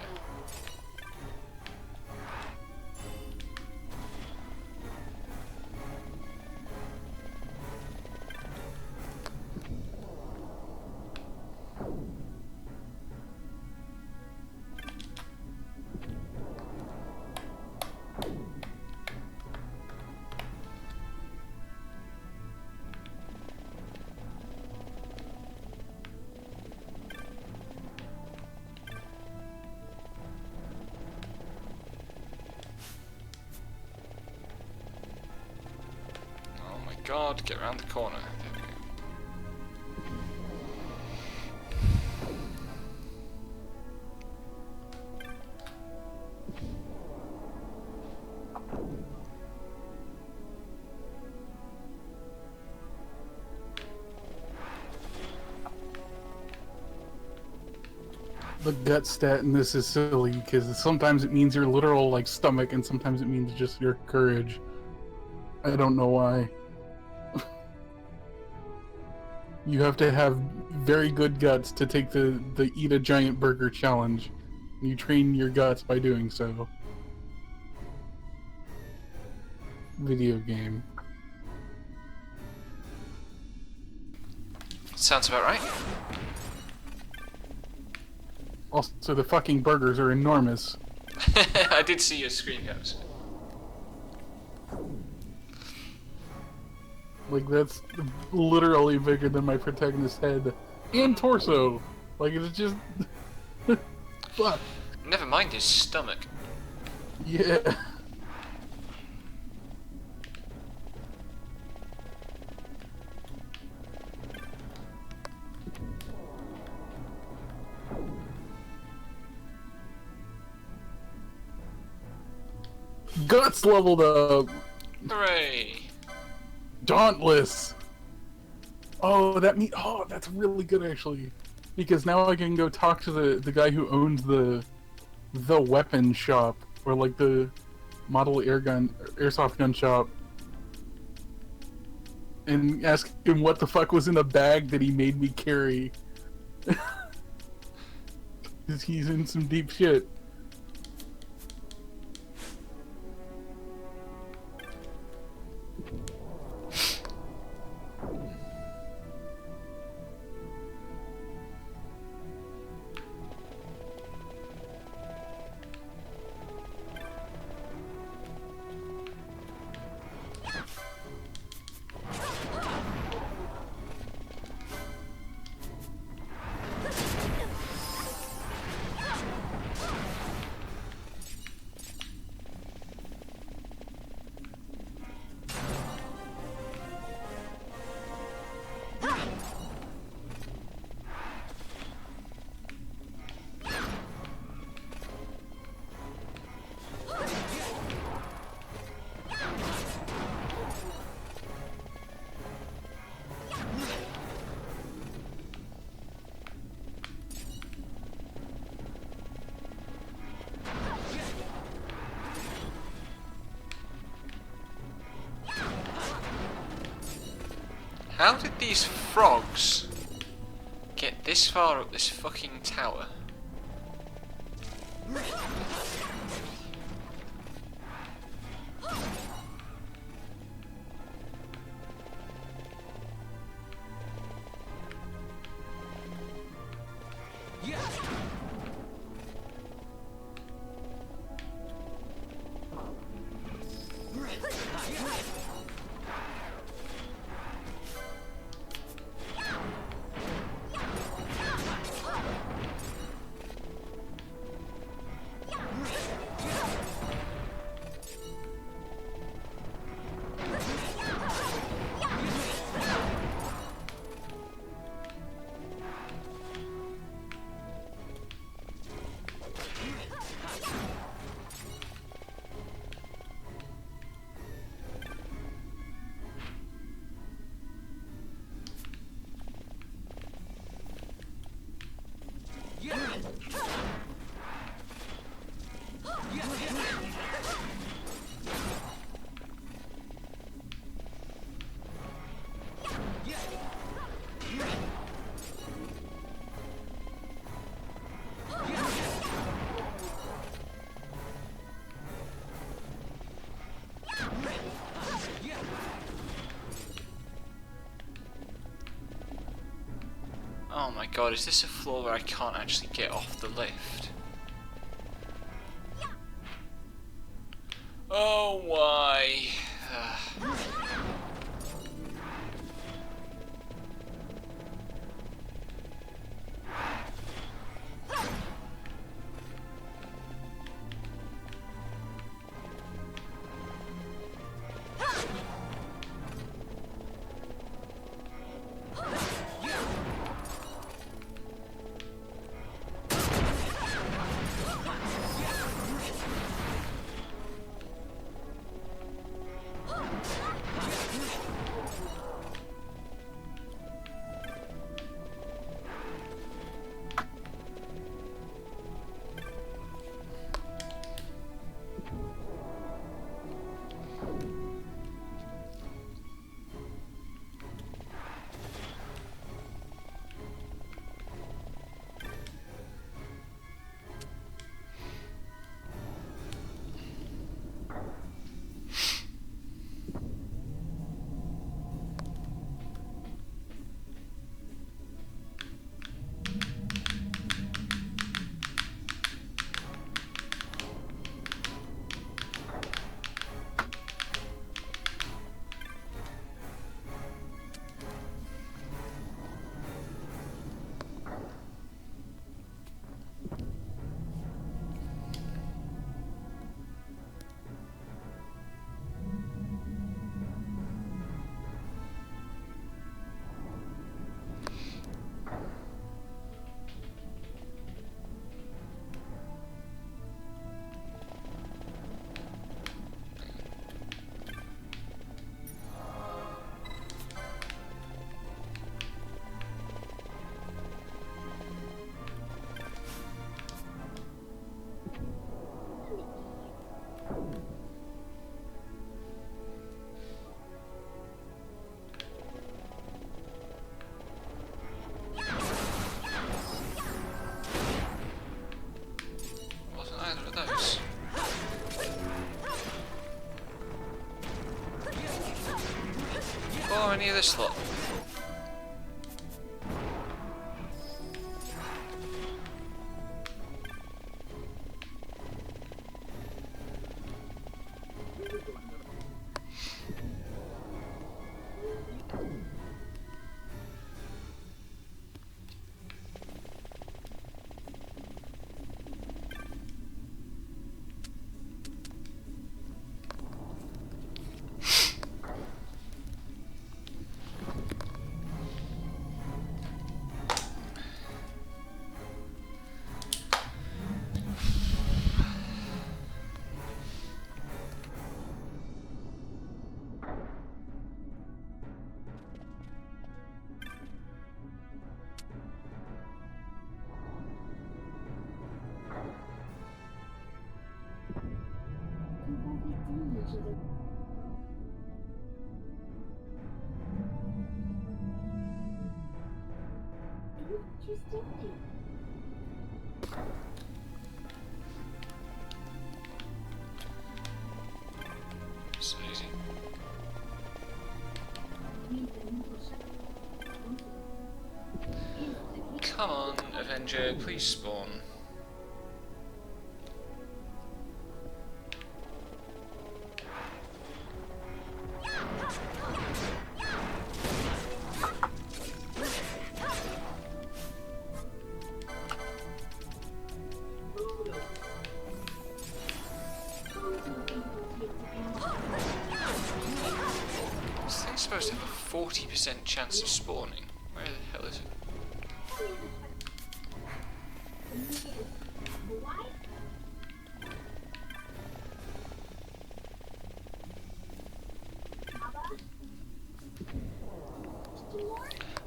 god, get around the corner. There we go. The gut stat in this is silly because sometimes it means your literal like stomach, and sometimes it means just your courage. I don't know why. You have to have very good guts to take the eat a giant burger challenge. You train your guts by doing so. Video game. Sounds about right. Also, the fucking burgers are enormous. I did see your screen caps. Like, that's literally bigger than my protagonist's head and torso. Like, it's just... Fuck. Never mind his stomach. Yeah. Guts leveled up! Hooray! Dauntless! Oh, that's really good actually. Because now I can go talk to the guy who owns the weapon shop, or like the model airsoft gun shop, and ask him what the fuck was in the bag that he made me carry. Cause he's in some deep shit. How did these frogs get this far up this fucking tower? Oh my god, is this a floor where I can't actually get off the lift? Oh, why? any of this lot? So easy. Come on, Avenger, please spawn. This thing's supposed to have a 40% chance of spawning. Where the hell is it?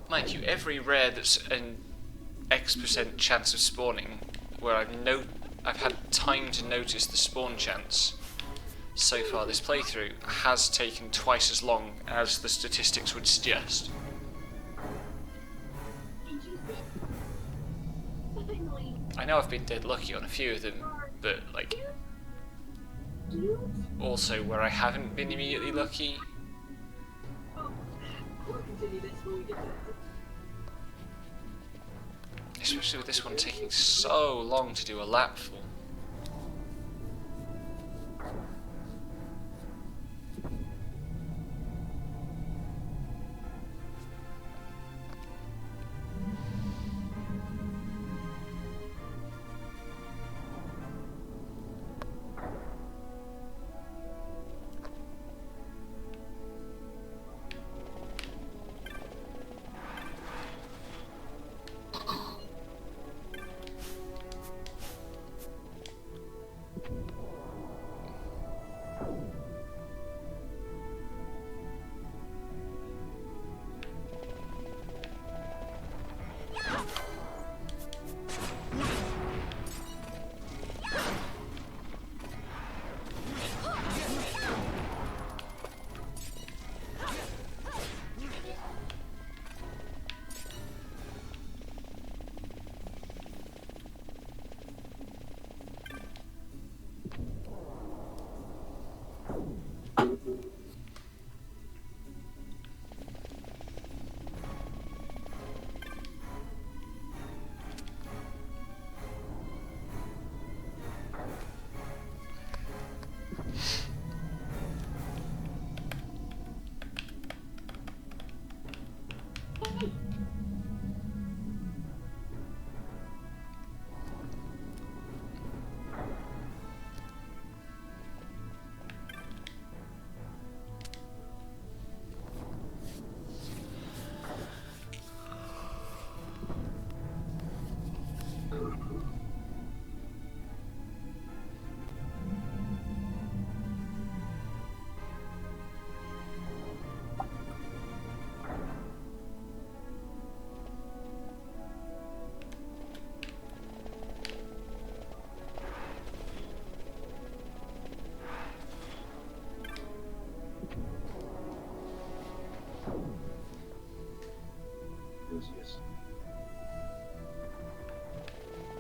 Mind you, every rare that's an X% chance of spawning, where I've had time to notice the spawn chance so far this playthrough, has taken twice as long as the statistics would suggest. I know I've been dead lucky on a few of them, but like, also where I haven't been immediately lucky. Especially with this one taking so long to do a lap for.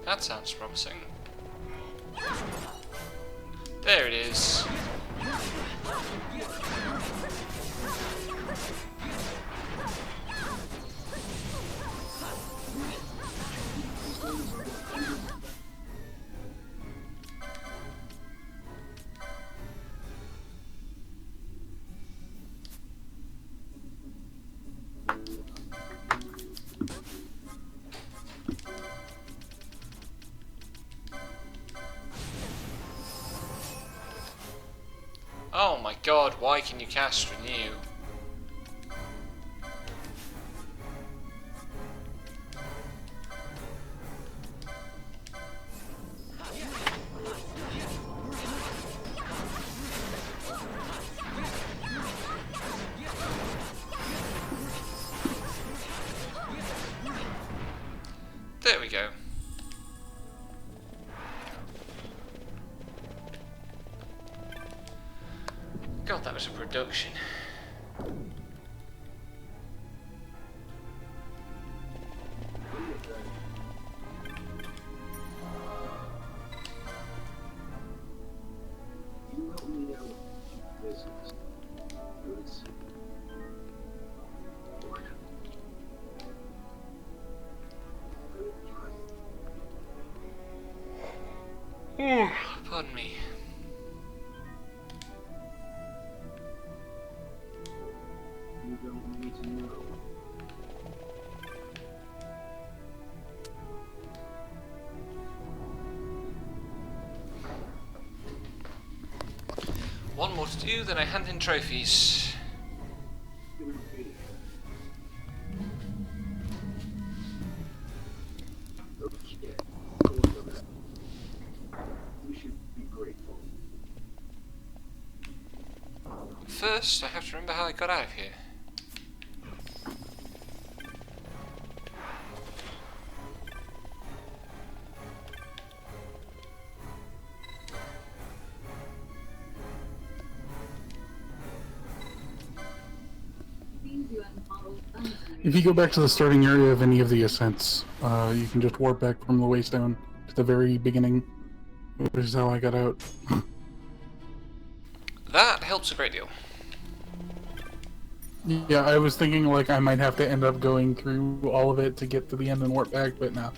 That sounds promising. There it is. Oh my god, why can you cast Renew? There we go. God, that was a production. Pardon me. You don't need to know. One more to do, then I hand in trophies. First, I have to remember how I got out of here. If you go back to the starting area of any of the ascents, you can just warp back from the Waystone to the very beginning, which is how I got out. That helps a great deal. Yeah, I was thinking like I might have to end up going through all of it to get to the end and warp back, but no.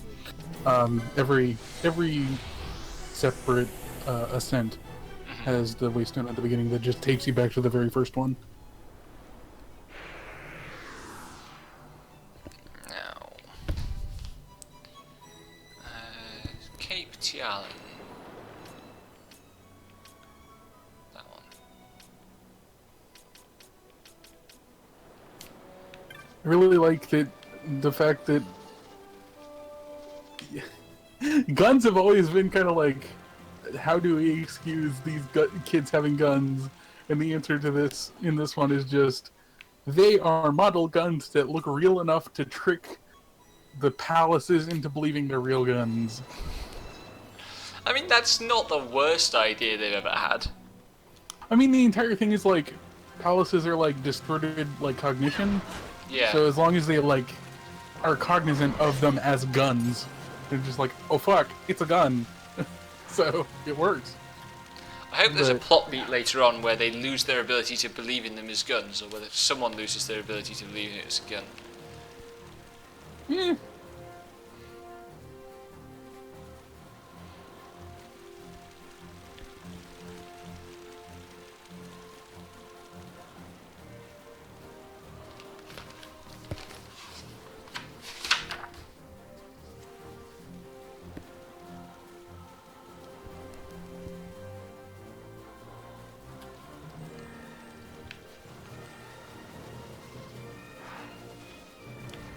Every separate ascent has the Waystone at the beginning that just takes you back to the very first one. Now, Cape Tialan. That one. I really like that the fact that guns have always been kind of like, how do we excuse these kids having guns? And the answer to this in this one is just, they are model guns that look real enough to trick the palaces into believing they're real guns. I mean, that's not the worst idea they've ever had. I mean, the entire thing is like, palaces are like distorted like cognition. Yeah. So as long as they like are cognizant of them as guns, they're just like, oh fuck, it's a gun. So it works. I hope there's a But- plot beat later on where they lose their ability to believe in them as guns, or whether someone loses their ability to believe in it as a gun. Eh.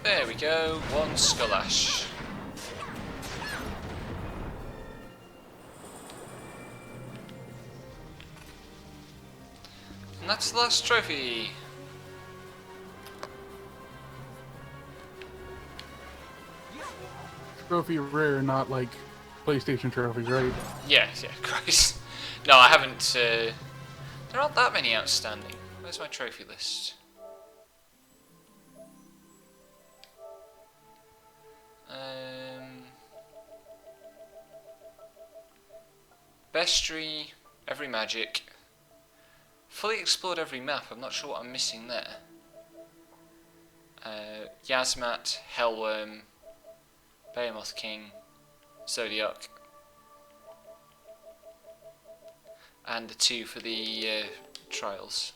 There we go, one Skullash. And that's the last trophy. Trophy rare, not like PlayStation trophies, right? Yeah, Christ. No, I haven't, there aren't that many outstanding. Where's my trophy list? Bestiary, every magic. Fully explored every map, I'm not sure what I'm missing there. Yasmat, Hellworm, Behemoth King, Zodiac. And the 2 for the trials.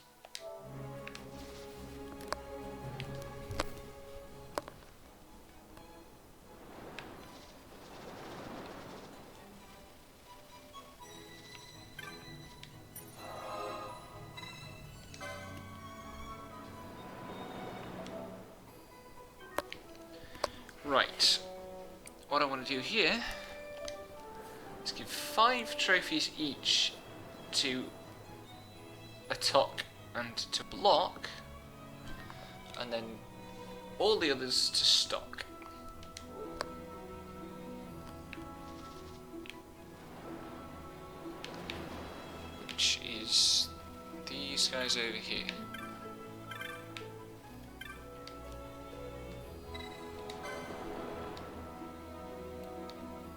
Right. What I want to do here is give 5 trophies each to attack and to block, and then all the others to stock. Which is these guys over here.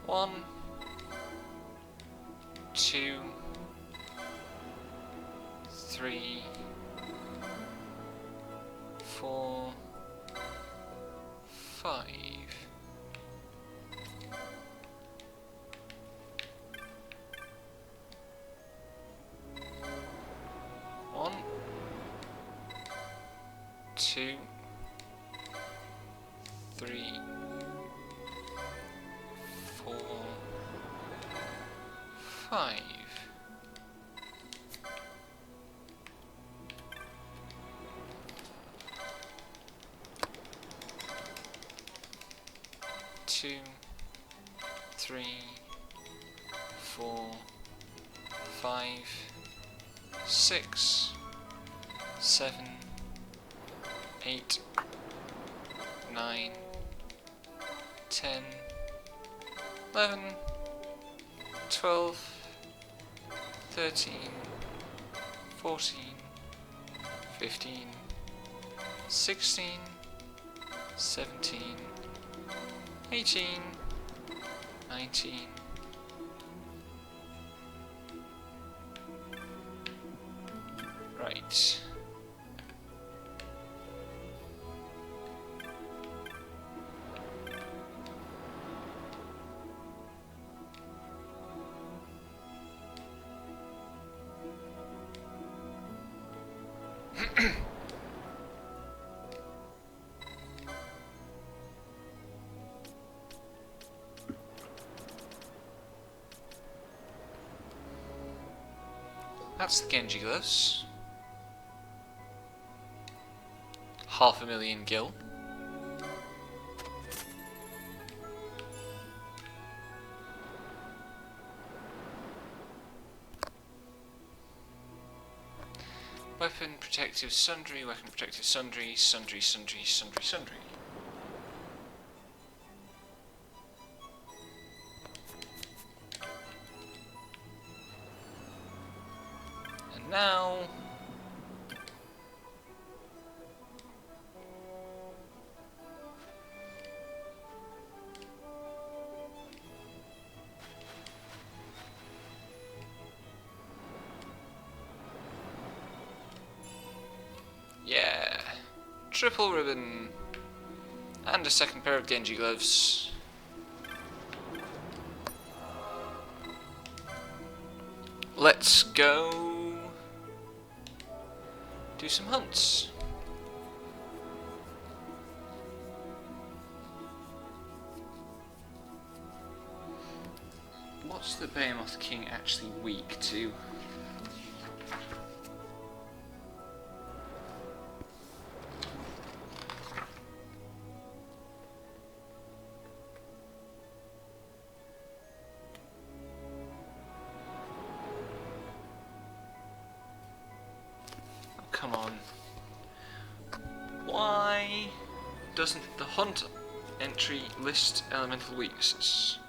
One, 2, 3, 4, 5. One, 2, 3, 4, 5. Two, 3, 4, 5, 6, 7, 8, 9, 10, 11, 12, 13, 14, 15, 16, 17, 18, 19, right. That's the Genji gloves. 500,000 gil. Weapon protective sundry, weapon protective sundry, sundry, sundry, sundry, sundry. And now yeah, triple ribbon and a second pair of Genji gloves. Let's go do some hunts. What's the Behemoth King actually weak to? Come on. Why doesn't the hunt entry list elemental weaknesses?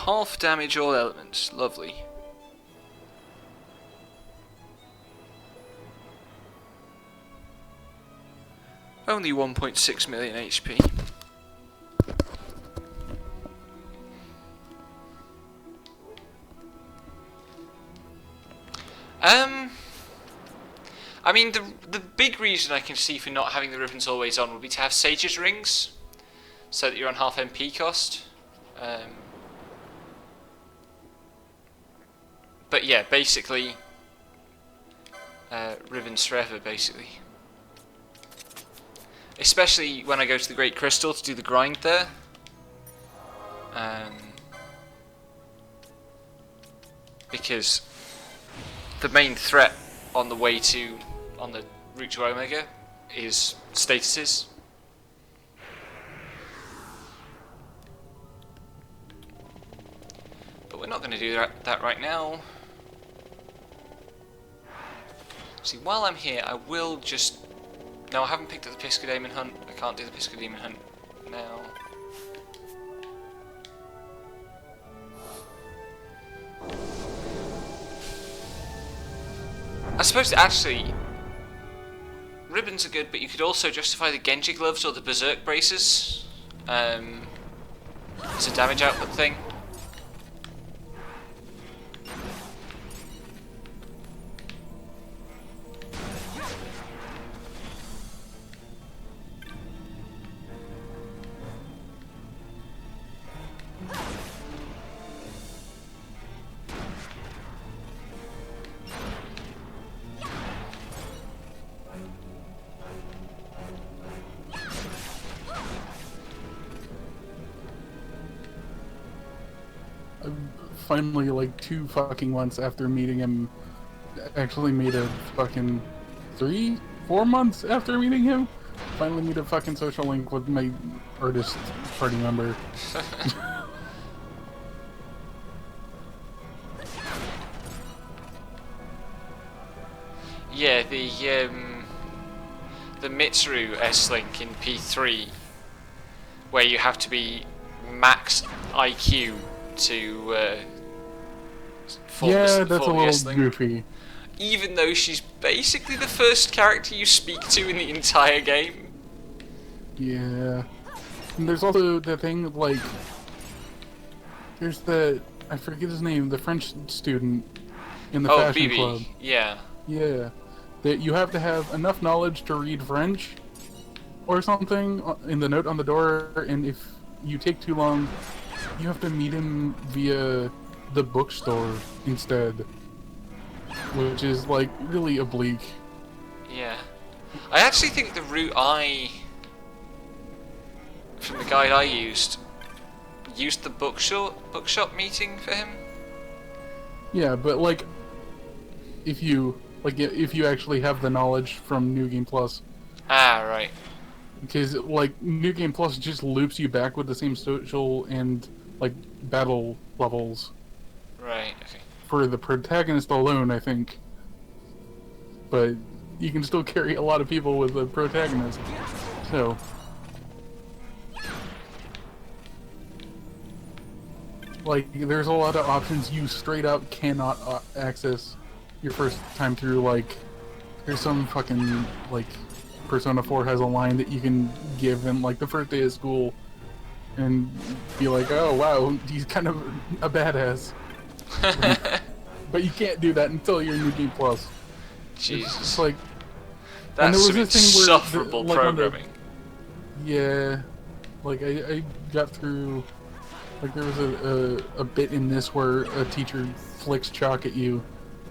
Half damage all elements, lovely. Only 1.6 million HP. I mean, the big reason I can see for not having the ribbons always on would be to have Sage's rings, so that you're on half MP cost. But yeah, basically, ribbons forever, basically. Especially when I go to the Great Crystal to do the grind there. Because the main threat on the route to Omega is statuses. But we're not going to do that right now. See, while I'm here, I will just... No, I haven't picked up the Piscodemon Hunt. I can't do the Piscodemon Hunt now. I suppose actually, ribbons are good, but you could also justify the Genji gloves or the Berserk braces. It's a damage output thing. Finally, like 2 fucking months after meeting him, actually made a fucking 3-4 months after meeting him, finally made a fucking social link with my artist party member. Yeah, the Mitsuru S-Link in P3, where you have to be max IQ to form Yeah, the that's a little S-Link. goofy. Even though she's basically the first character you speak to in the entire game. Yeah. And there's also the thing, like, there's the, I forget his name, the French student in the fashion BB. club. Yeah. Yeah. That you have to have enough knowledge to read French or something in the note on the door, and if you take too long, you have to meet him via the bookstore instead. Which is, like, really oblique. Yeah. I actually think the route from the guide I used the bookshop meeting for him. Yeah, but, like, if you actually have the knowledge from New Game Plus. Ah, right. Because, like, New Game Plus just loops you back with the same social and, like, battle levels. Right, okay. For the protagonist alone, I think. But you can still carry a lot of people with the protagonist. So. Like, there's a lot of options you straight up cannot access your first time through. Like, there's some fucking, like, Persona 4 has a line that you can give him, like, the first day of school and be like, oh wow, he's kind of a badass. But you can't do that until you're New Game Plus. Jesus. It's like, that's some this thing where insufferable like, programming. Yeah, like I got through. Like there was a bit in this where a teacher flicks chalk at you,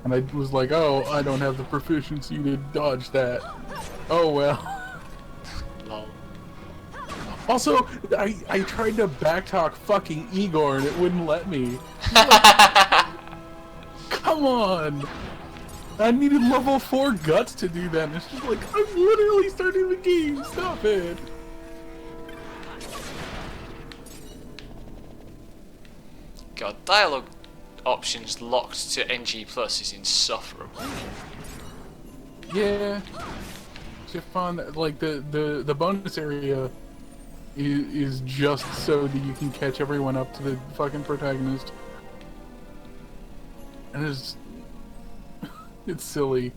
and I was like, oh, I don't have the proficiency to dodge that. Oh well. Lol. Also, I tried to backtalk fucking Igor and it wouldn't let me. Like, come on! I needed level 4 guts to do that, and it's just like, I'm literally starting the game, stop it! God, dialogue options locked to NG Plus is insufferable. Yeah. It's just fun, like, the bonus area is just so that you can catch everyone up to the fucking protagonist. And it's silly.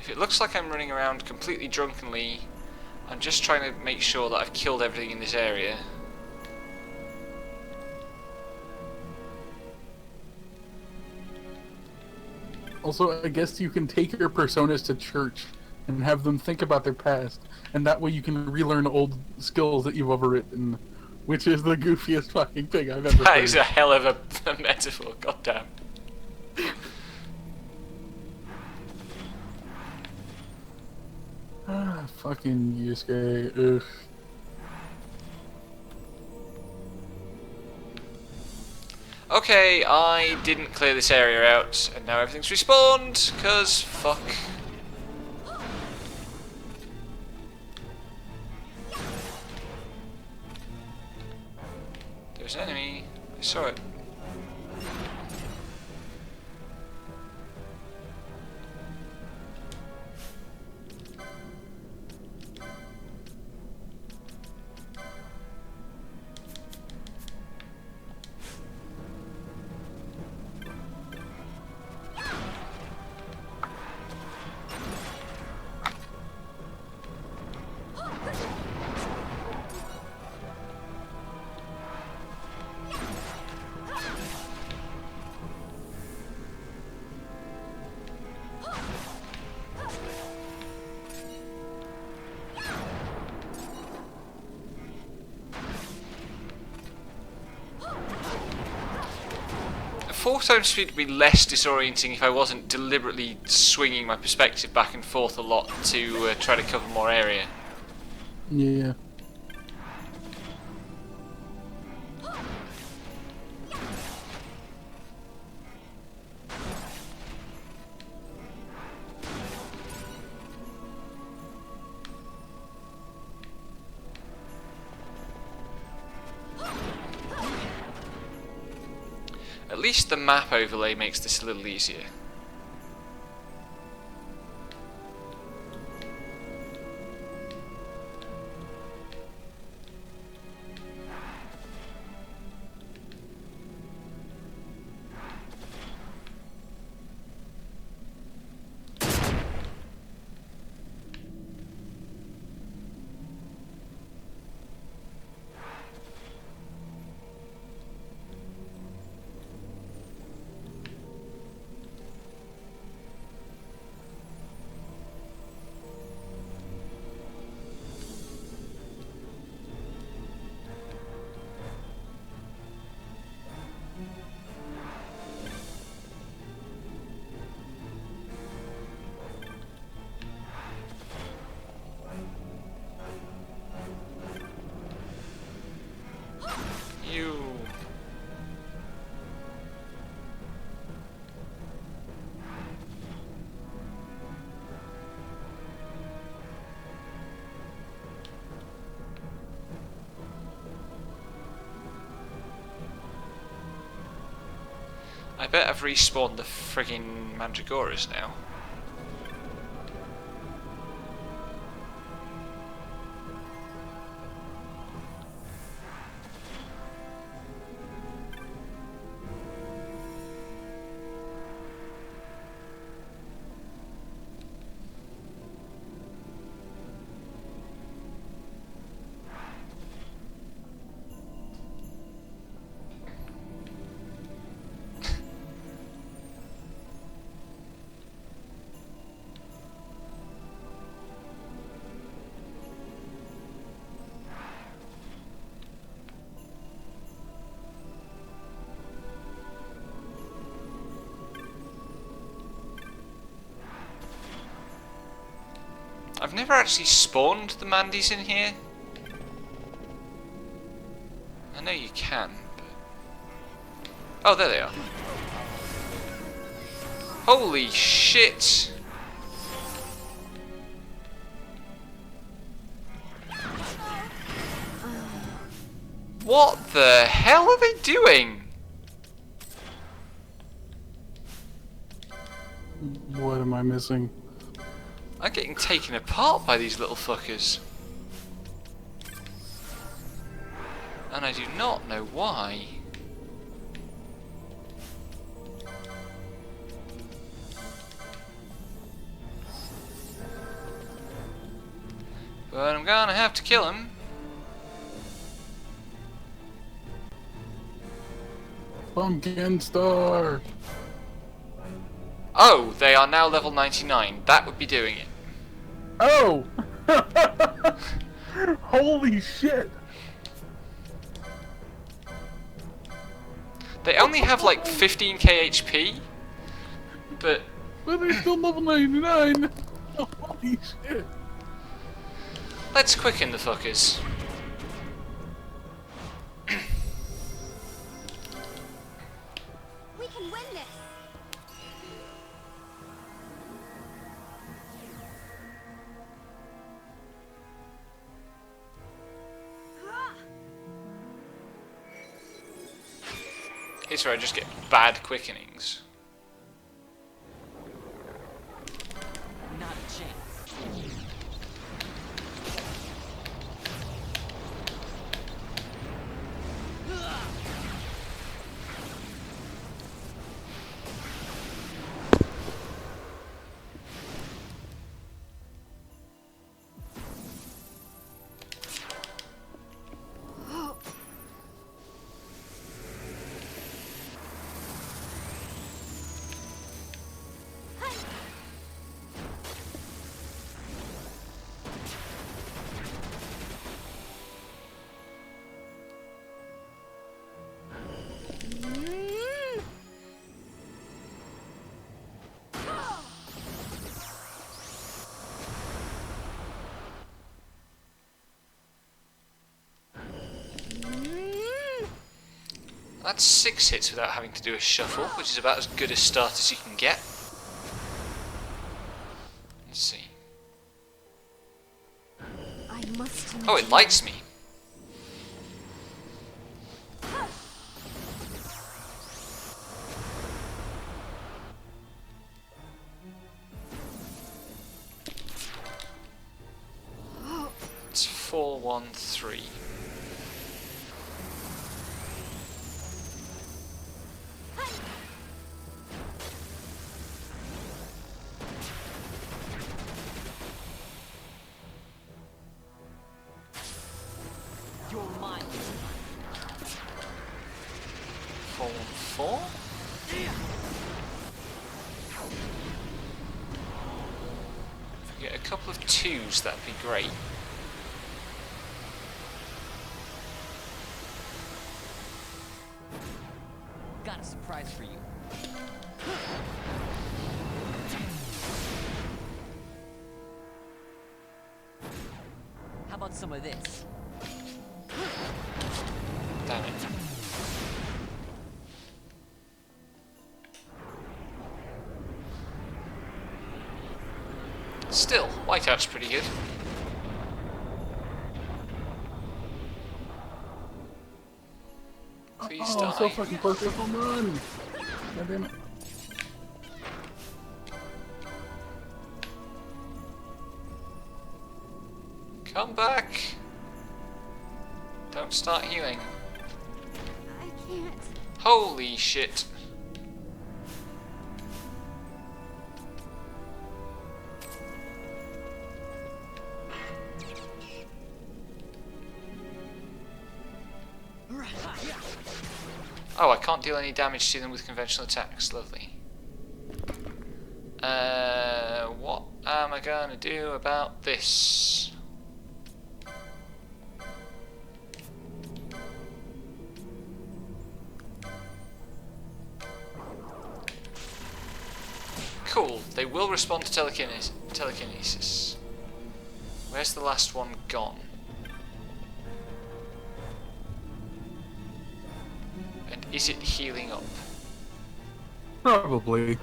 If it looks like I'm running around completely drunkenly, I'm just trying to make sure that I've killed everything in this area. Also, I guess you can take your personas to church and have them think about their past, and that way you can relearn old skills that you've overwritten, which is the goofiest fucking thing I've ever That heard. is a hell of a metaphor, goddamn. Ah, fucking Yusuke. Ugh. Okay, I didn't clear this area out, and now everything's respawned, cause fuck. There's an enemy. I saw it. Four times speed would be less disorienting if I wasn't deliberately swinging my perspective back and forth a lot to try to cover more area. Yeah. At least the map overlay makes this a little easier. You. I bet I've respawned the friggin' Mandragoras now. I've never actually spawned the Mandies in here. I know you can, but... Oh, there they are. Holy shit! What the hell are they doing? What am I missing? I'm getting taken apart by these little fuckers. And I do not know why. But I'm gonna have to kill him. Pumpkin Star! Oh, they are now level 99. That would be doing it. Oh! Holy shit! They only have like 15k HP, but But they're still level 99! Holy shit! let's quicken the fuckers. We can win this. Here's where I just get bad quickenings. Not a chance. That's 6 hits without having to do a shuffle, which is about as good a start as you can get. Let's see. I must. Oh, it likes me. It's 4-1-3. You're mine. 4-1-4. If we get a couple of 2s, that'd be great. Got a surprise for you. How about some of this? Damn it. Still, whiteout's pretty good. Please Oh, I'm so die. fucking close to a home run! God damn it. Come back! Don't start healing. I can't. Holy shit. Oh, I can't deal any damage to them with conventional attacks. Lovely. What am I gonna do about this? Cool. They will respond to telekinesis. Where's the last one gone? And is it healing up? Probably.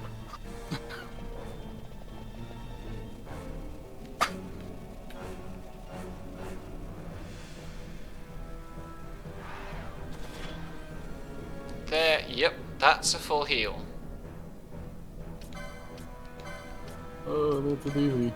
There, yep, that's a full heal. Oh, that's easy.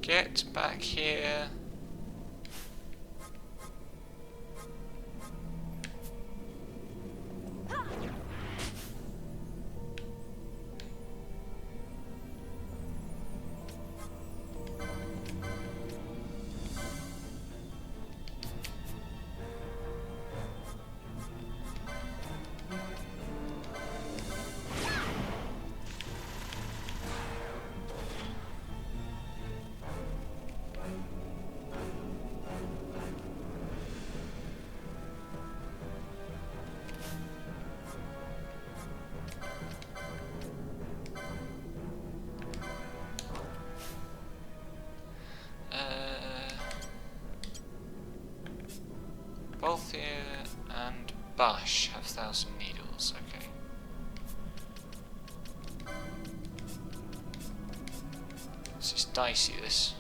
Get back here. Balthier and Bash have 1,000 needles, okay. This is dicey, this.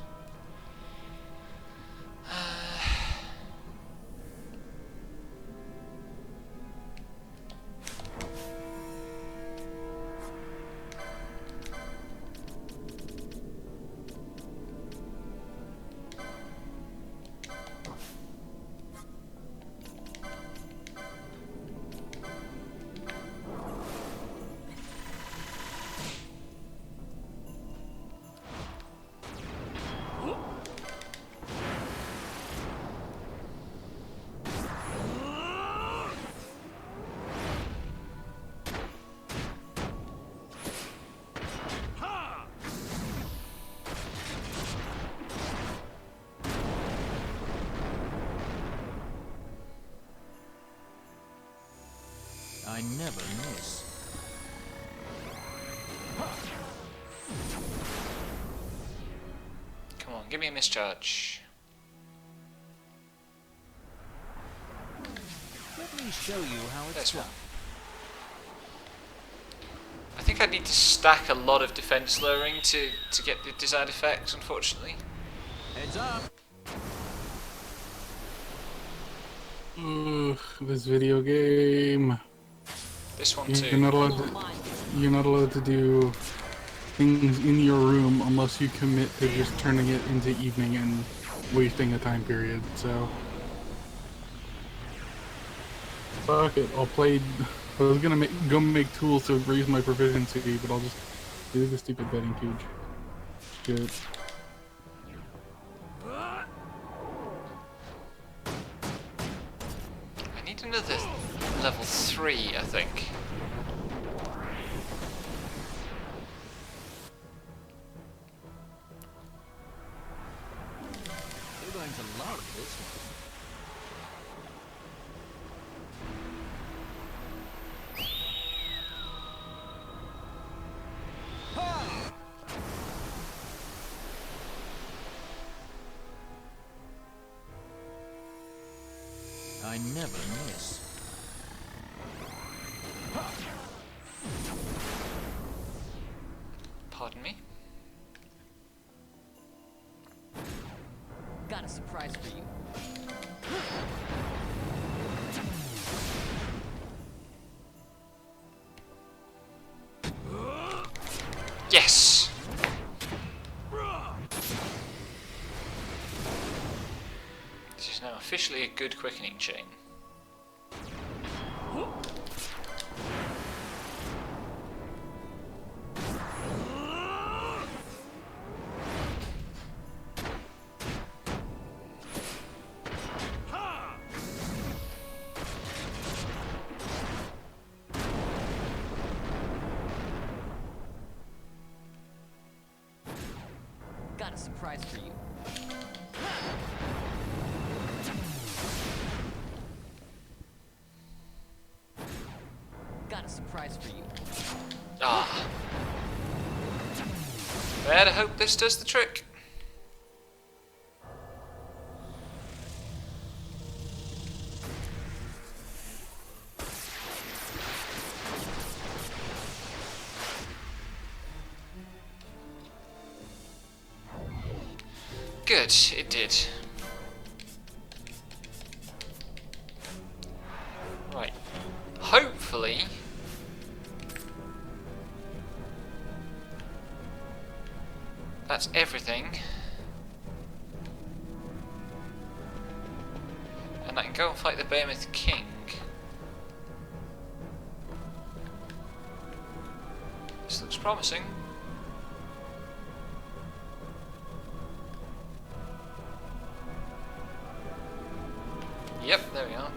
I never miss. Come on, give me a mischarge. Let me show you how it's This done. one. I think I need to stack a lot of defense lowering to get the desired effects, unfortunately. Heads up. Ugh, this video game. This one You're too. not allowed Your to. mind. You're not allowed to do things in your room unless you commit to just turning it into evening and wasting a time period. So, fuck it. I'll play. I was gonna go make tools to raise my proficiency, but I'll just do the stupid betting cage. Good. I need another level 3, I think. You're going to love this one. I never miss. Pardon me? Got a surprise for you. Yes! This is now officially a good quickening chain. Got a surprise for you. Got a surprise for you. Ah. Better hope this does the trick. Good, it did. Right. Hopefully that's everything And I can go and fight the Behemoth King. This looks promising. Yep, there we are.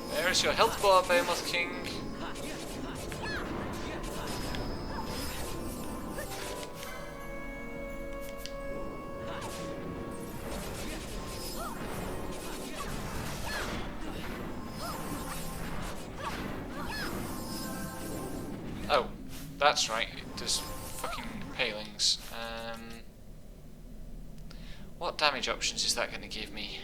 There's your health bar, Behemoth King. Oh, that's right, it does fucking palings. What damage options is that going to give me?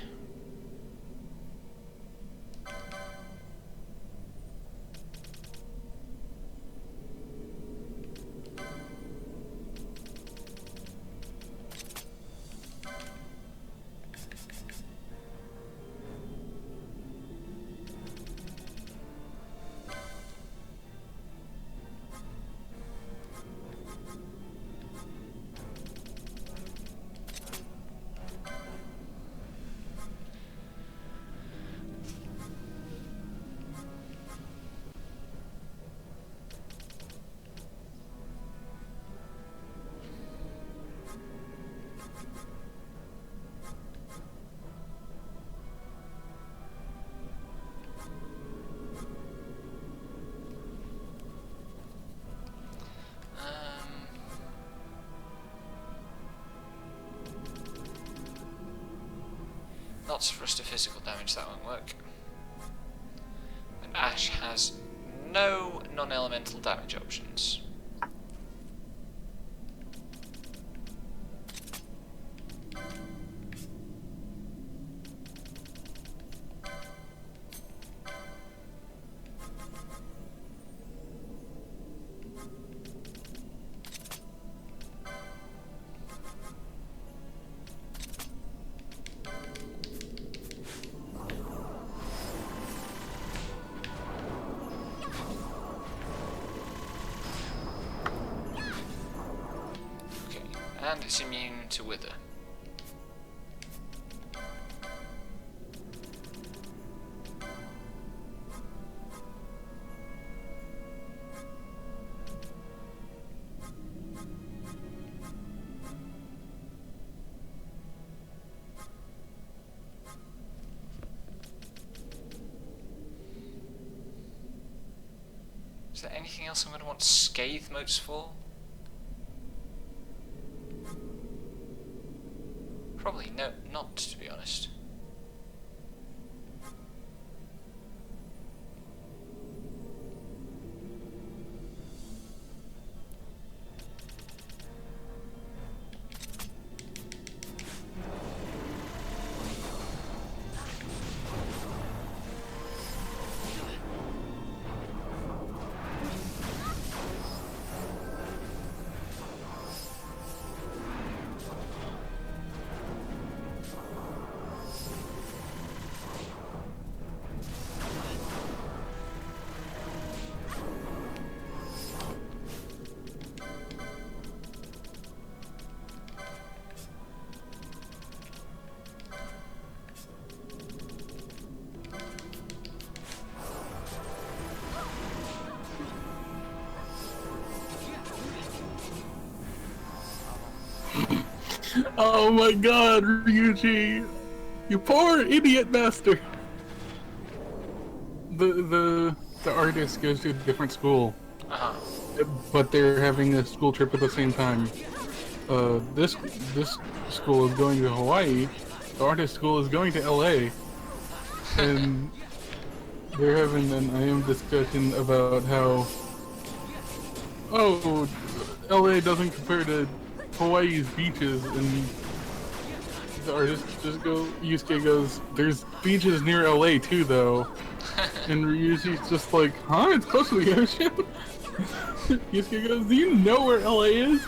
Lots for us to physical damage, that won't work. And Ash has no non-elemental damage options. And it's immune to Wither. Is there anything else I'm going to want Scathe motes for? Probably not, to be honest. Oh my god, Ryuji! You poor idiot bastard! The artist goes to a different school. But they're having a school trip at the same time. This school is going to Hawaii. The artist school is going to LA. and they're having an IM discussion about how, oh, LA doesn't compare to Hawaii's beaches, and the artist Yusuke goes, there's beaches near LA too, though. And Ryuji's just like, huh? It's close to the ocean? Yusuke goes, do you know where LA is?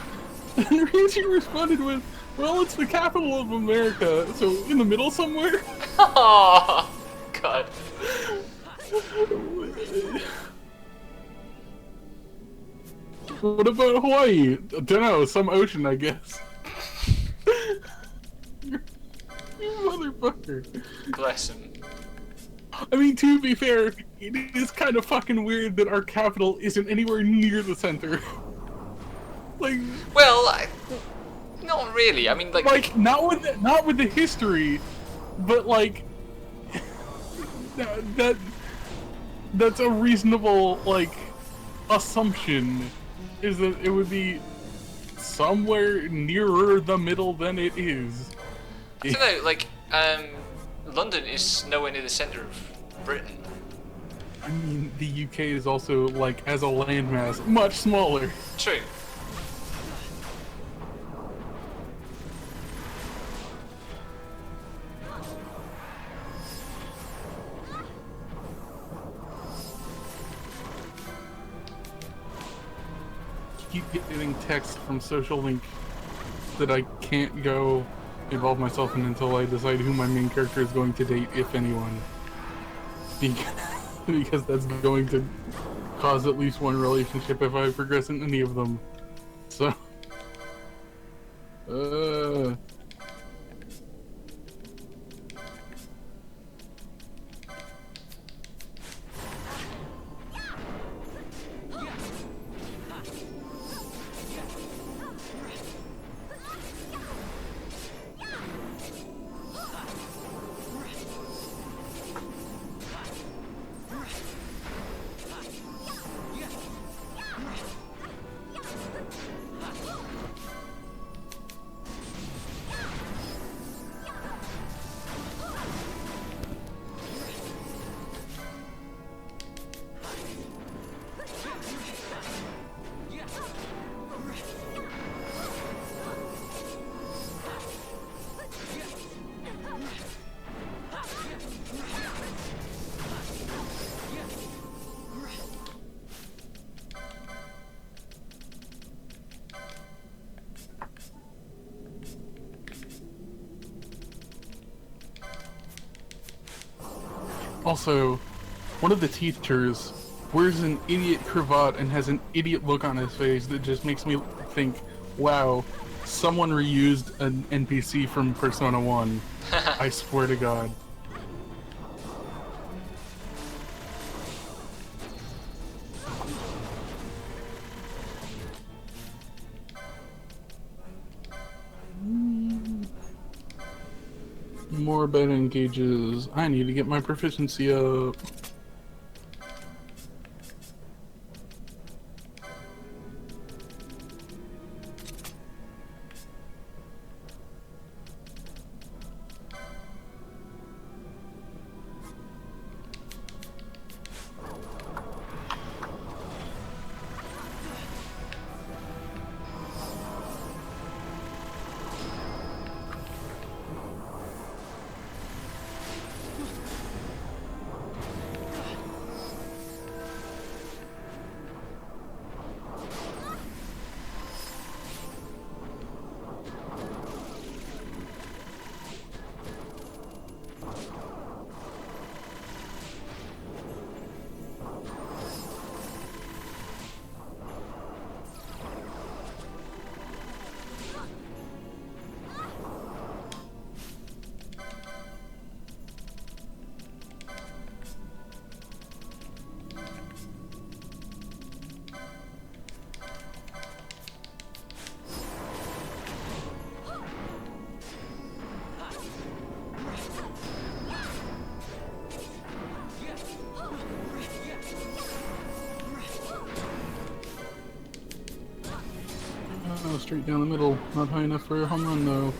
And Ryuji responded with, well, it's the capital of America, so in the middle somewhere? Oh, God. What about Hawaii? I don't know, some ocean, I guess. You motherfucker. Bless him. I mean, to be fair, it is kind of fucking weird that our capital isn't anywhere near the center. Like, Well, not really. I mean, like not with the history, but like that's a reasonable like assumption, is that it would be somewhere nearer the middle than it is. I don't know. Like, London is nowhere near the center of Britain. I mean, the UK is also, like, as a landmass, much smaller. True. Keep getting texts from Social Link that I can't go involve myself in until I decide who my main character is going to date, if anyone. Because that's going to cause at least one relationship if I progress in any of them. So... Also, one of the teachers wears an idiot cravat and has an idiot look on his face that just makes me think, wow, someone reused an NPC from Persona 1. I swear to God. More bed engages. I need to get my proficiency up. Oh, straight down the middle. Not high enough for a home run, though.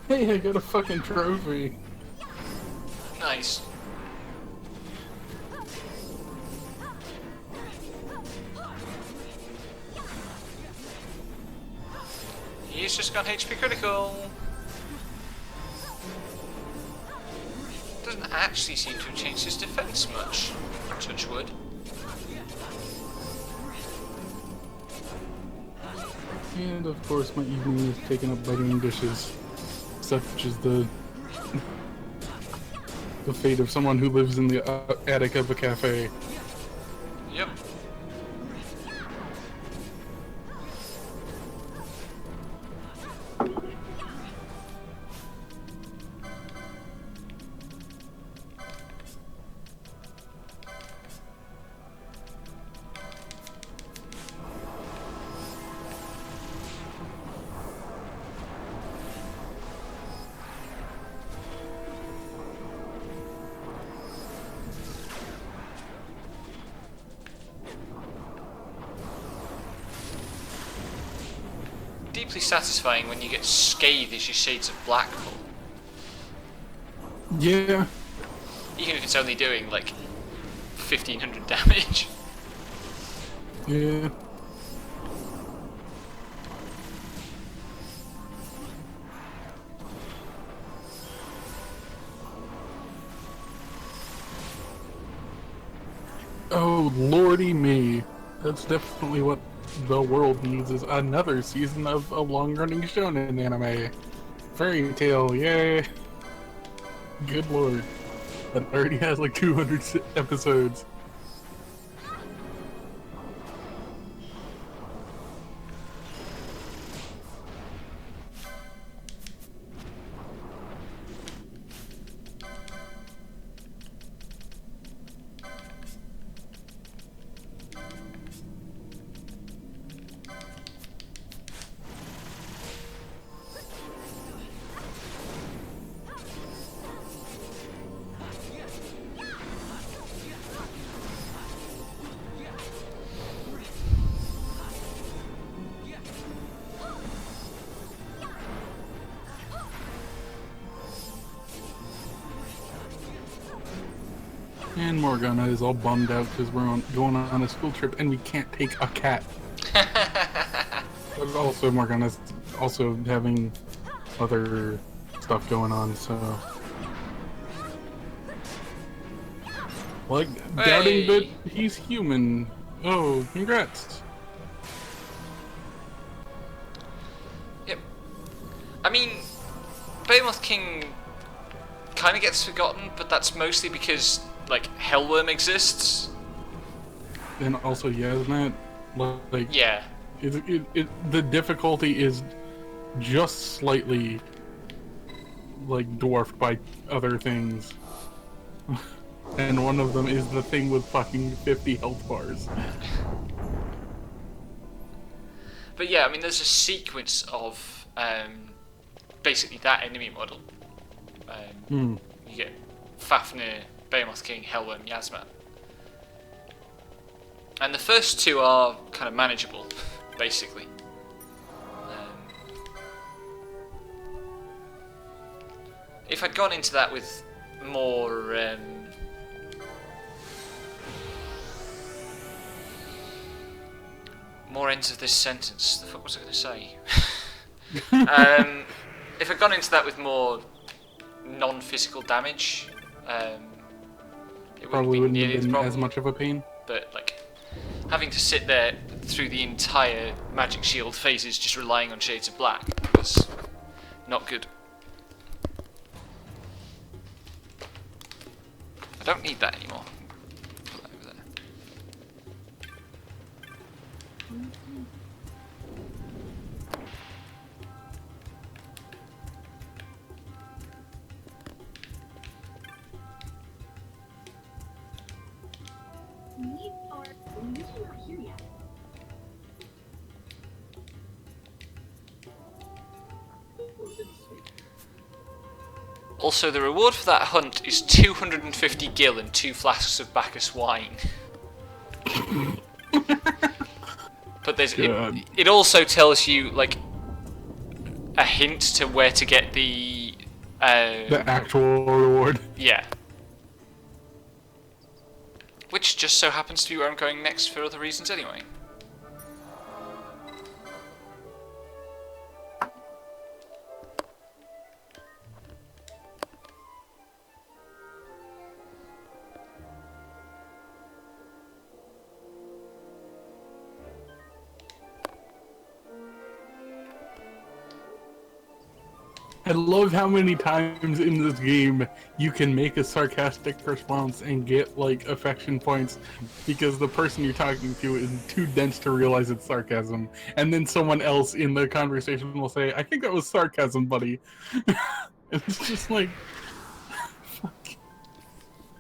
Hey, I got a fucking trophy. Nice. He's just gone HP critical. Doesn't actually seem to have changed his defense much. Touch wood. And of course, my evening is taken up by doing dishes, such as the fate of someone who lives in the attic of a cafe. Yep. Deeply satisfying when you get scathed as your shades of black pull. Yeah. Even if it's only doing like 1500 damage. Yeah. Oh, lordy me. That's definitely what the world needs, is another season of a long-running shonen anime. Fairy Tail, yay! Good lord. That already has like 200 episodes. And Morgana is all bummed out because we're going on a school trip and we can't take a cat. But also Morgana's also having other stuff going on, so... Like, doubting that he's human. Oh, congrats. Yep. I mean, Behemoth King kind of gets forgotten, but that's mostly because, like, Hellworm exists. And also Yasmat, like... Yeah. The difficulty is just slightly, like, dwarfed by other things. And one of them is the thing with fucking 50 health bars. But yeah, I mean, there's a sequence of basically that enemy model. You get Fafnir, Behemoth King, Hellworm, Yasmat. And the first two are kind of manageable, basically. If I'd gone into that with more... more ends of this sentence. The fuck was I going to say? If I'd gone into that with more non-physical damage, it Probably wouldn't wouldn't be have nearly been the as problem. much of a pain. But like, having to sit there through the entire magic shield phases just relying on shades of black was not good. I don't need that anymore. Put that over there. We are usually not here yet. Also, the reward for that hunt is 250 gil and 2 flasks of Bacchus wine. But there's God. it also tells you, like, a hint to where to get the actual reward. yeah. Which just so happens to be where I'm going next for other reasons anyway. I love how many times in this game you can make a sarcastic response and get, like, affection points because the person you're talking to is too dense to realize it's sarcasm. And then someone else in the conversation will say, I think that was sarcasm, buddy. And it's just like... fuck.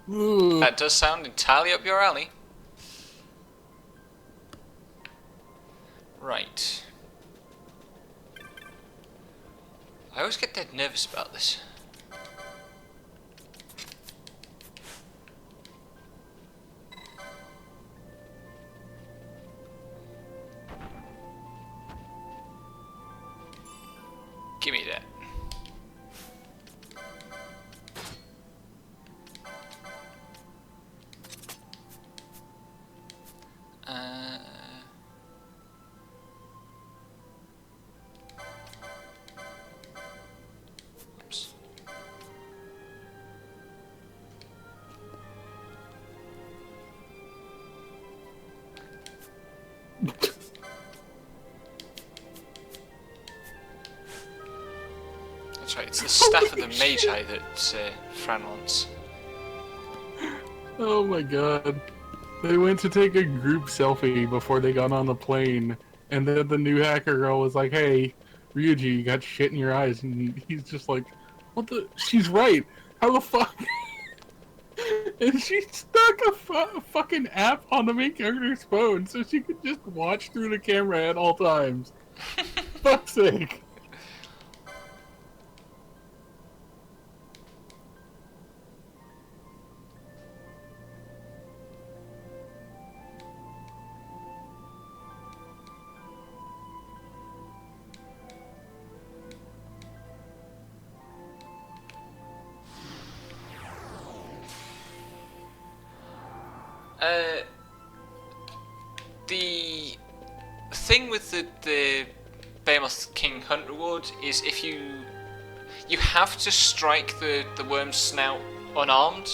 Ugh. That does sound entirely up your alley. Right. I always get dead nervous about this. Give me that. Oops. That's right, it's the staff of the Magi that Fran wants. Oh my god. They went to take a group selfie before they got on the plane, and then the new hacker girl was like, hey, Ryuji, you got shit in your eyes, and he's just like, what the? She's right! How the fuck? And she stuck a fucking app on the main character's phone so she could just watch through the camera at all times. Fuck's sake. The thing with the Behemoth King Hunt reward is if you have to strike the worm's snout unarmed.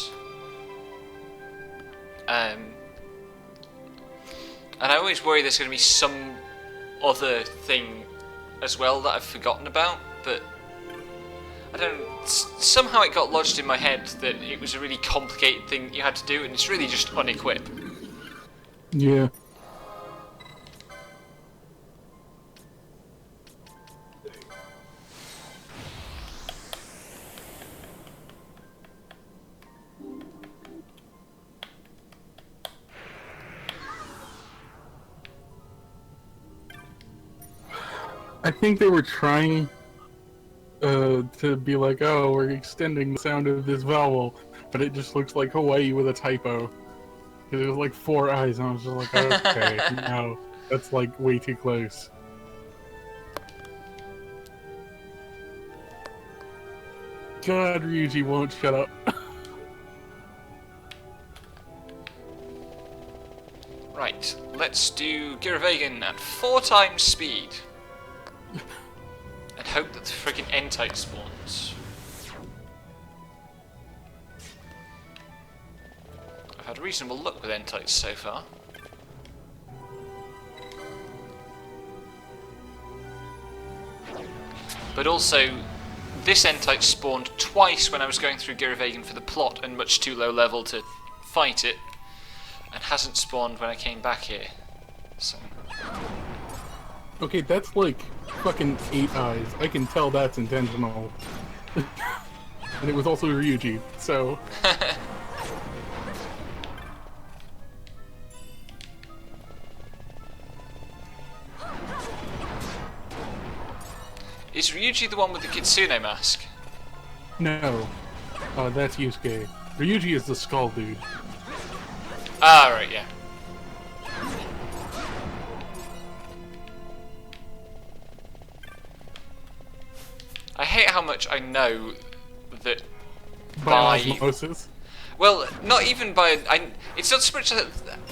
And I always worry there's going to be some other thing as well that I've forgotten about, but I don't. Somehow it got lodged in my head that it was a really complicated thing that you had to do, and it's really just unequip. Yeah. I think they were trying to be like, oh, we're extending the sound of this vowel, but it just looks like Hawaii with a typo. Because it was like 4 eyes, and I was just like, okay, no, that's like way too close. God, Ryuji won't shut up. Right, let's do Giravegan at 4 times speed. And hope that the friggin' Entite spawns. I've had reasonable luck with Entites so far. But also, this Entite spawned twice when I was going through Giravegan for the plot and much too low level to fight it, and hasn't spawned when I came back here. So. Okay, that's like fucking 8 eyes. I can tell that's intentional. And it was also Ryuji, so... Is Ryuji the one with the Kitsune mask? No. That's Yusuke. Ryuji is the skull dude. Ah, right, yeah. I hate how much I know that By by... osmosis. Well, not even by... it's not so much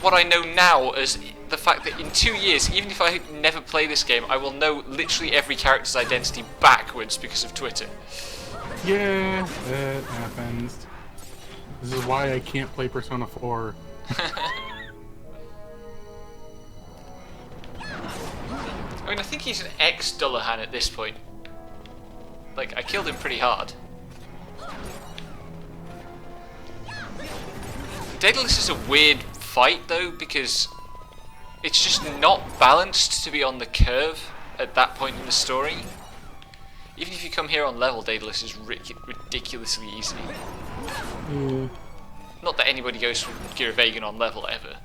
what I know now as the fact that in 2 years, even if I never play this game, I will know literally every character's identity backwards because of Twitter. Yeah, that happens. This is why I can't play Persona 4. I mean, I think he's an ex-Dullahan at this point. Like, I killed him pretty hard. Daedalus is a weird fight, though, because it's just not balanced to be on the curve at that point in the story. Even if you come here on level, Daedalus is ridiculously easy. Not that anybody goes from Giravegan on level, ever.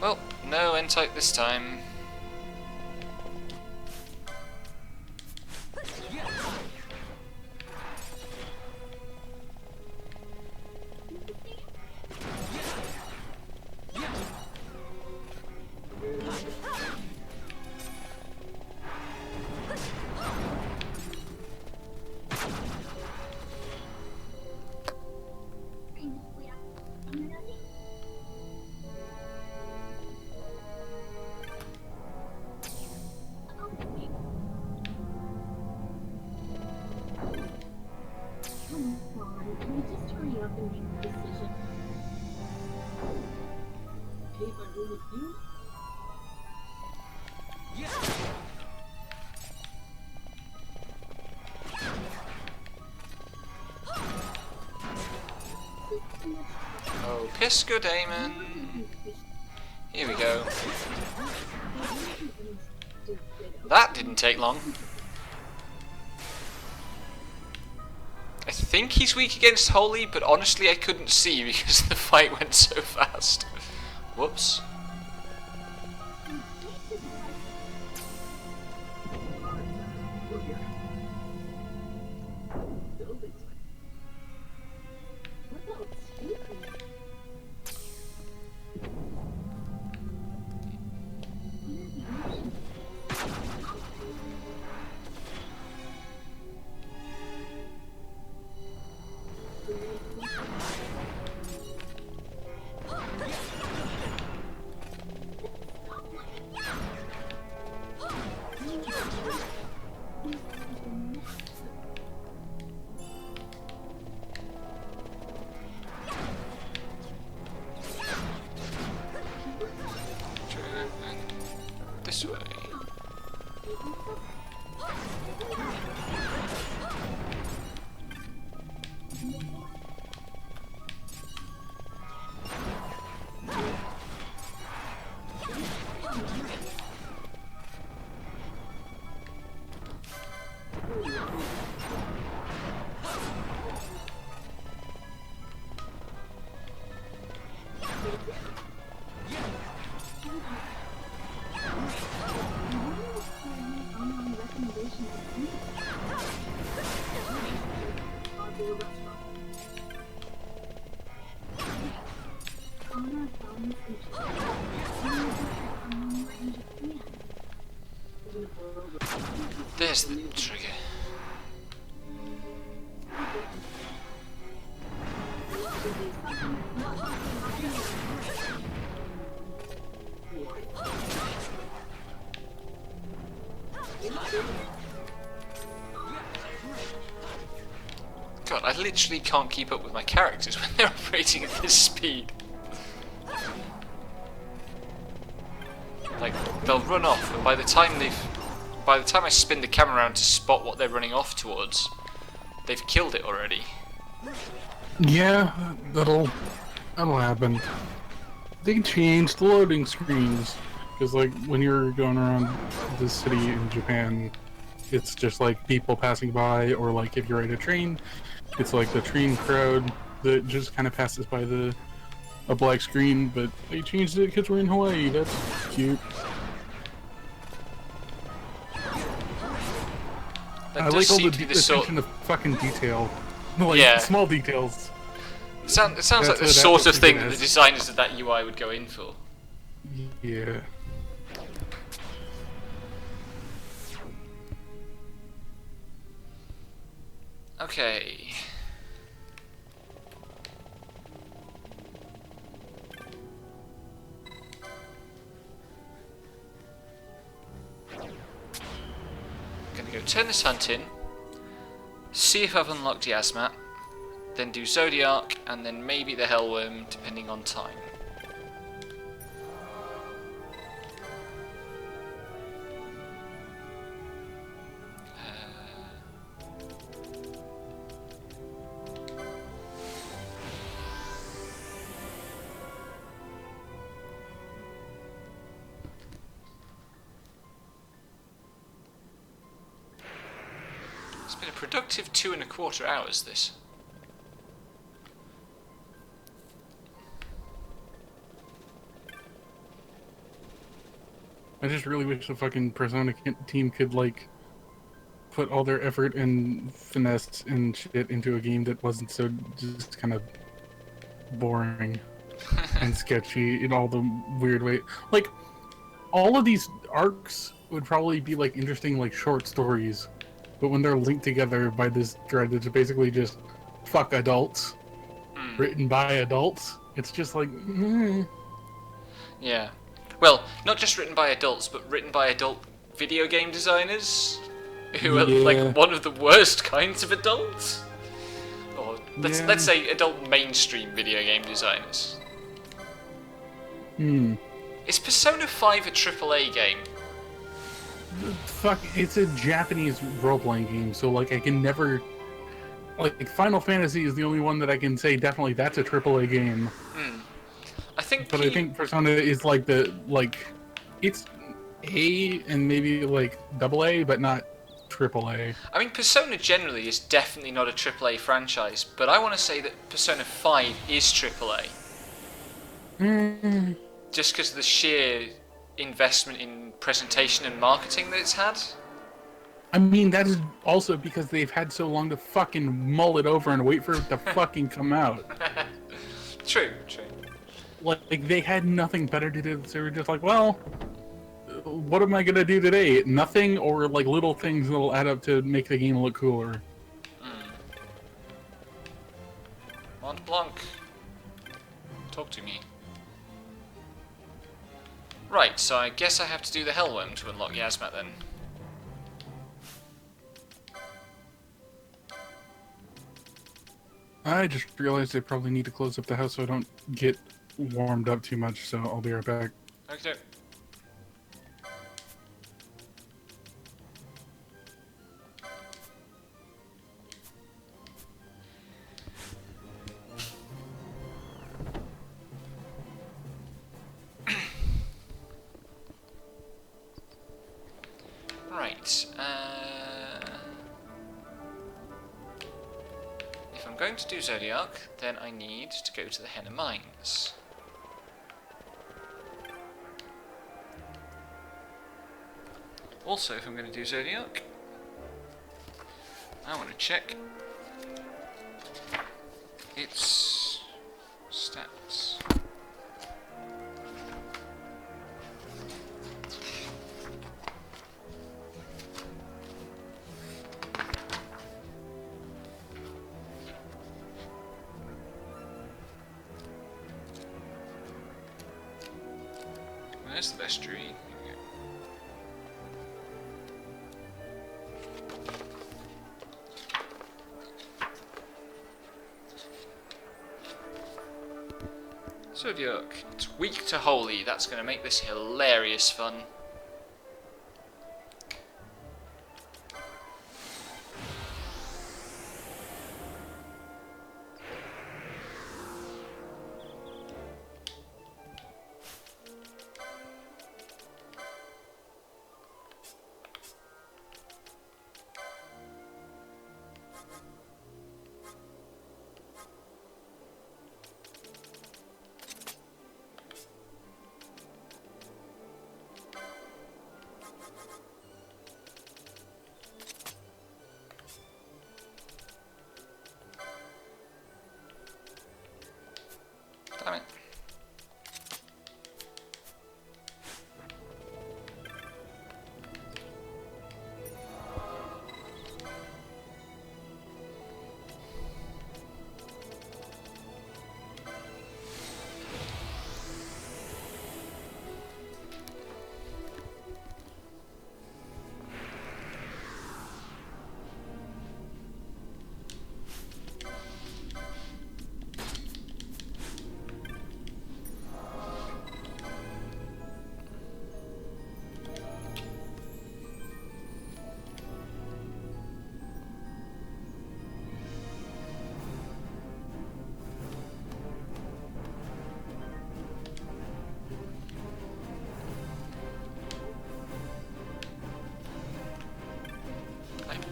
Well, no N-type this time. Come on, can we just hurry up and make a decision? Okay, if I really do. Oh, Pisco Damon. Here we go. That didn't take long. I think he's weak against Holy, but honestly I couldn't see because the fight went so fast. Whoops. This way. There's the trigger. God, I literally can't keep up with my characters when they're operating at this speed. Like, they'll run off, and by the time I spin the camera around to spot what they're running off towards, they've killed it already. Yeah, that'll happen. They changed the loading screens because, like, when you're going around the city in Japan, it's just like people passing by, or like if you're at a train, it's like the train crowd that just kind of passes by a black screen. But they changed it because we're in Hawaii. That's cute. I does like all seem the to be the sort. attention to fucking detail. Like, Yeah. small details. It sounds That's like the what sort Apple of thing did that the as. designers of that UI would go in for. Yeah. Okay. Gonna go turn this hunt in, see if I've unlocked Yasmat, then do Zodiac, and then maybe the Hellworm, depending on time. It's been a productive 2.25 hours, this. I just really wish the fucking Persona team could, like, put all their effort and finesse and shit into a game that wasn't so just kind of boring and sketchy in all the weird way. Like, all of these arcs would probably be, like, interesting, like, short stories. But when they're linked together by this thread that's basically just fuck adults, written by adults, it's just like, Yeah. Well, not just written by adults, but written by adult video game designers, who are Yeah. like one of the worst kinds of adults. Or let's say adult mainstream video game designers. Is Persona 5 a AAA game? Fuck, it's a Japanese role-playing game, so, like, I can never... Like, Final Fantasy is the only one that I can say definitely that's a AAA game. I think. But I think Persona is, like, it's A and maybe, like, AA, but not AAA. I mean, Persona generally is definitely not a AAA franchise, but I want to say that Persona 5 is AAA. Just because of the sheer investment in presentation and marketing that it's had. I mean, that is also because they've had so long to fucking mull it over and wait for it to fucking come out. True. Like, they had nothing better to do, so they were just like, well, what am I gonna do today? Nothing, or, like, little things that'll add up to make the game look cooler. Mont Blanc. Talk to me. Right, so I guess I have to do the Hellworm to unlock Yasmat then. I just realized I probably need to close up the house so I don't get warmed up too much, so I'll be right back. Okay. Right. If I'm going to do Zodiac, then I need to go to the Henna Mines. Also, if I'm going to do Zodiac, I want to check its stats. Where's the vestry? Here we go. Zodiac. It's weak to holy. That's going to make this hilarious fun.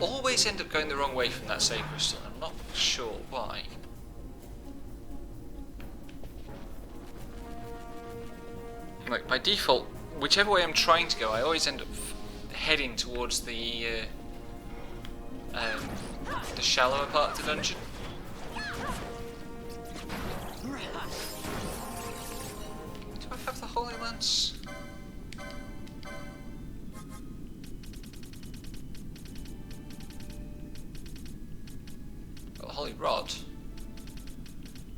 always end up going the wrong way from that save crystal. I'm not sure why. Like, by default, whichever way I'm trying to go, I always end up heading towards the shallower part of the dungeon. Do I have the Holy Lance? Got the Holy Rod,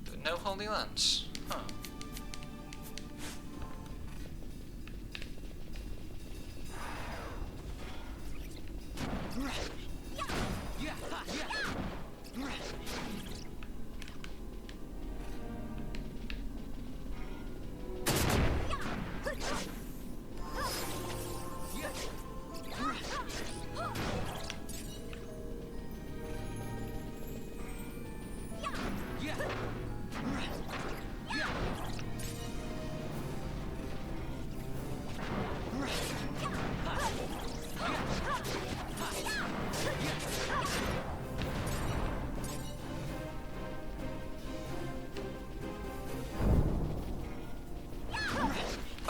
but no Holy Lance. Huh.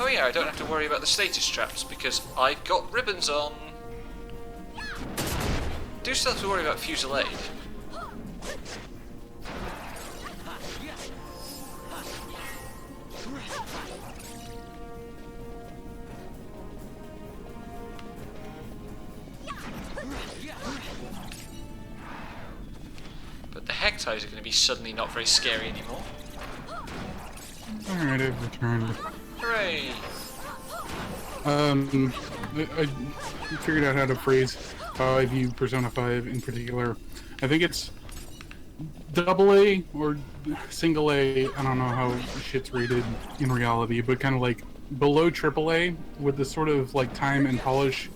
Oh yeah, I don't have to worry about the status traps because I've got ribbons on. Do still have to worry about Fusillade. But the Hectiles are going to be suddenly not very scary anymore. Alright, I've returned. Hooray! I figured out how to phrase how I view Persona 5 in particular. I think it's AA or single A, I don't know how shit's rated in reality, but kind of like below AAA with the sort of like time and polish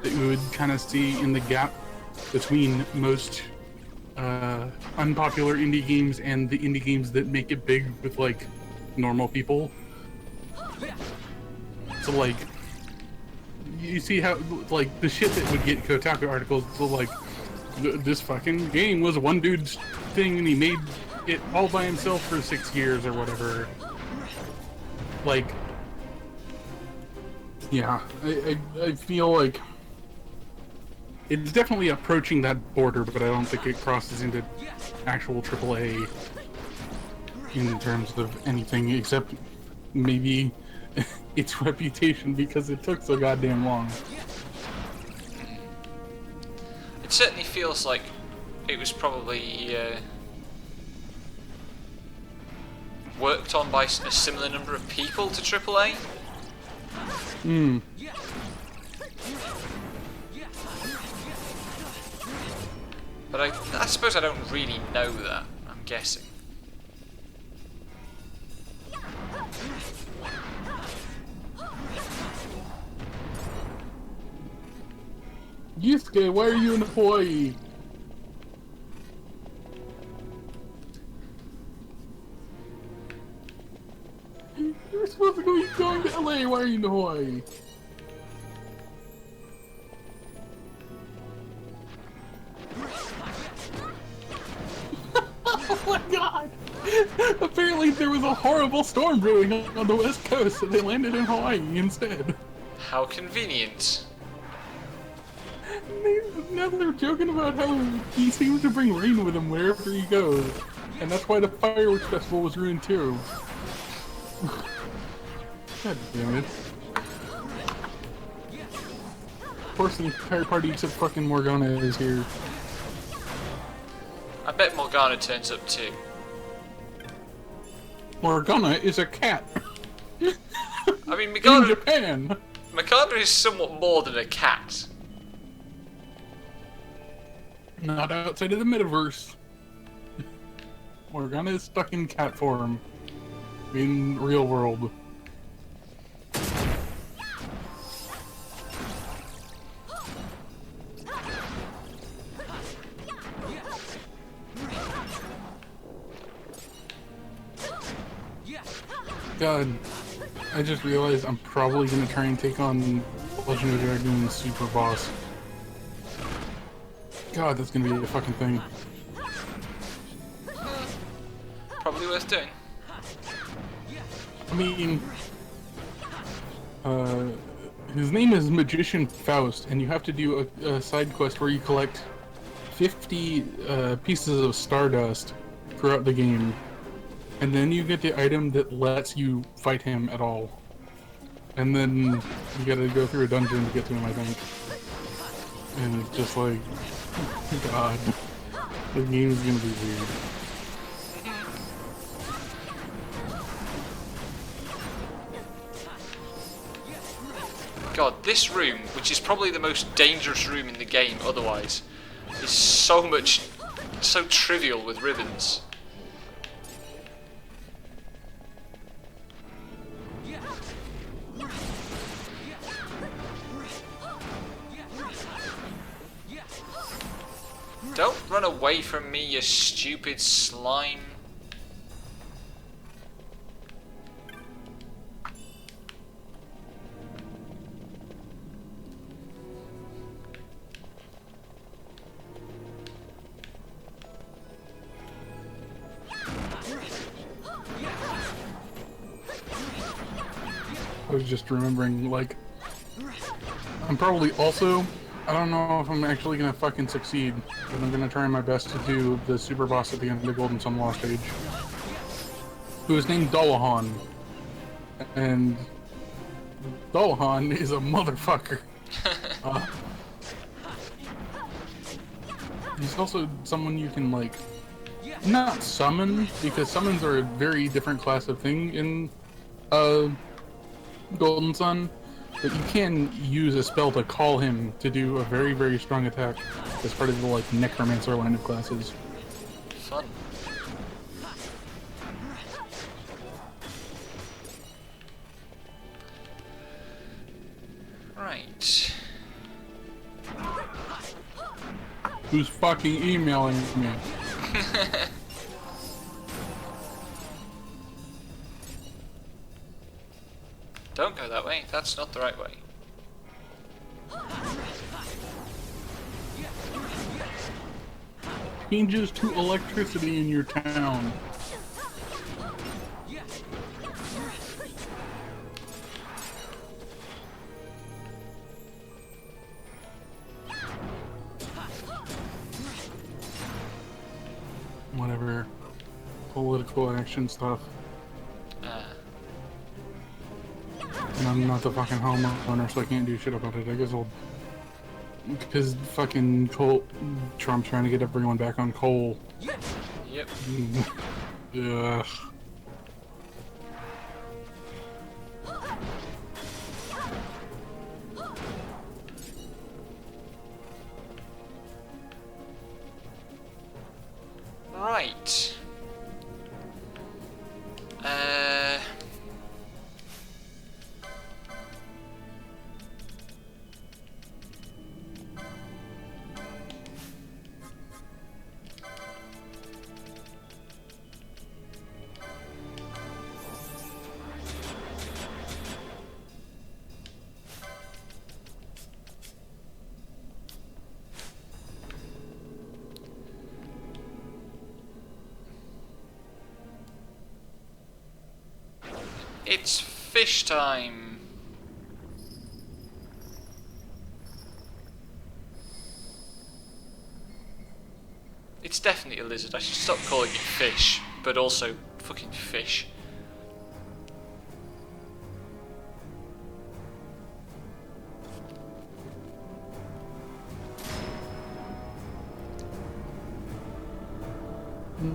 that you would kind of see in the gap between most unpopular indie games and the indie games that make it big with like normal people. So like, you see how like the shit that would get Kotaku articles, so like this fucking game was one dude's thing and he made it all by himself for 6 years or whatever. Like, yeah, I feel like it's definitely approaching that border, but I don't think it crosses into actual AAA in terms of anything except maybe its reputation because it took so goddamn long. It certainly feels like it was probably worked on by a similar number of people to AAA. Hmm. But I suppose I don't really know that, I'm guessing. Yusuke, why are you in Hawaii? You're supposed to be going to LA, why are you in Hawaii? Oh my god! Apparently there was a horrible storm brewing on the west coast, so they landed in Hawaii instead. How convenient. Now they're joking about how he seems to bring rain with him wherever he goes. And that's why the fireworks festival was ruined too. God damn it. Of course the entire party except fucking Morgana is here. I bet Morgana turns up too. Morgana is a cat. I mean, In Japan! Morgana is somewhat more than a cat. Not outside of the metaverse. Morgana is stuck in cat form. In real world. God, I just realized I'm probably gonna try and take on Legend of Dragoon's super boss. God, that's gonna be a fucking thing. Probably worth doing. I mean, his name is Magician Faust, and you have to do a side quest where you collect 50 pieces of stardust throughout the game, and then you get the item that lets you fight him at all. And then you gotta go through a dungeon to get to him, I think. And it's just like, God, the game is gonna be weird. God, this room, which is probably the most dangerous room in the game otherwise, is so trivial with ribbons. Don't run away from me, you stupid slime. I was just remembering, like, I'm probably also, I don't know if I'm actually gonna fucking succeed, but I'm gonna try my best to do the super boss at the end of the Golden Sun Lost stage, who is named Dullahan, and Dullahan is a motherfucker. He's also someone you can, like, not summon, because summons are a very different class of thing in, Golden Sun, but you can use a spell to call him to do a very, very strong attack as part of the, like, Necromancer line of classes. Fun. Right. Who's fucking emailing me? Don't go that way, that's not the right way. Changes to electricity in your town. Whatever. Political action stuff. And I'm not the fucking homeowner, so I can't do shit about it. I guess I'll... Because fucking Trump's trying to get everyone back on coal. Yep. Ugh. Right. It's fish time. It's definitely a lizard. I should stop calling it fish, but also fucking fish.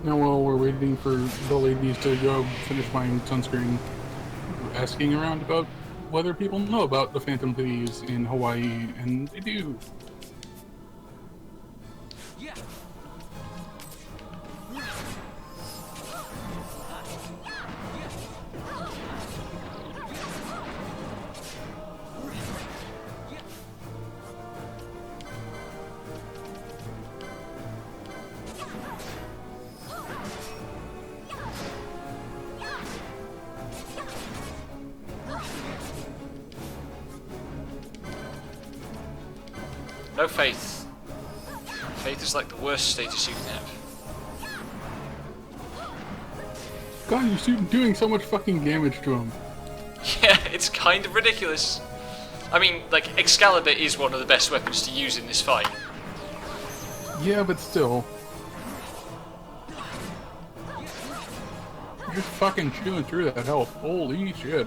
Now while we're waiting for the ladies to go finish buying sunscreen, asking around about whether people know about the Phantom Thieves in Hawaii, and they do. No faith. Faith is like the worst status you can have. God, you're doing so much fucking damage to him. Yeah, it's kind of ridiculous. I mean, like, Excalibur is one of the best weapons to use in this fight. Yeah, but still. You're just fucking chewing through that health. Holy shit.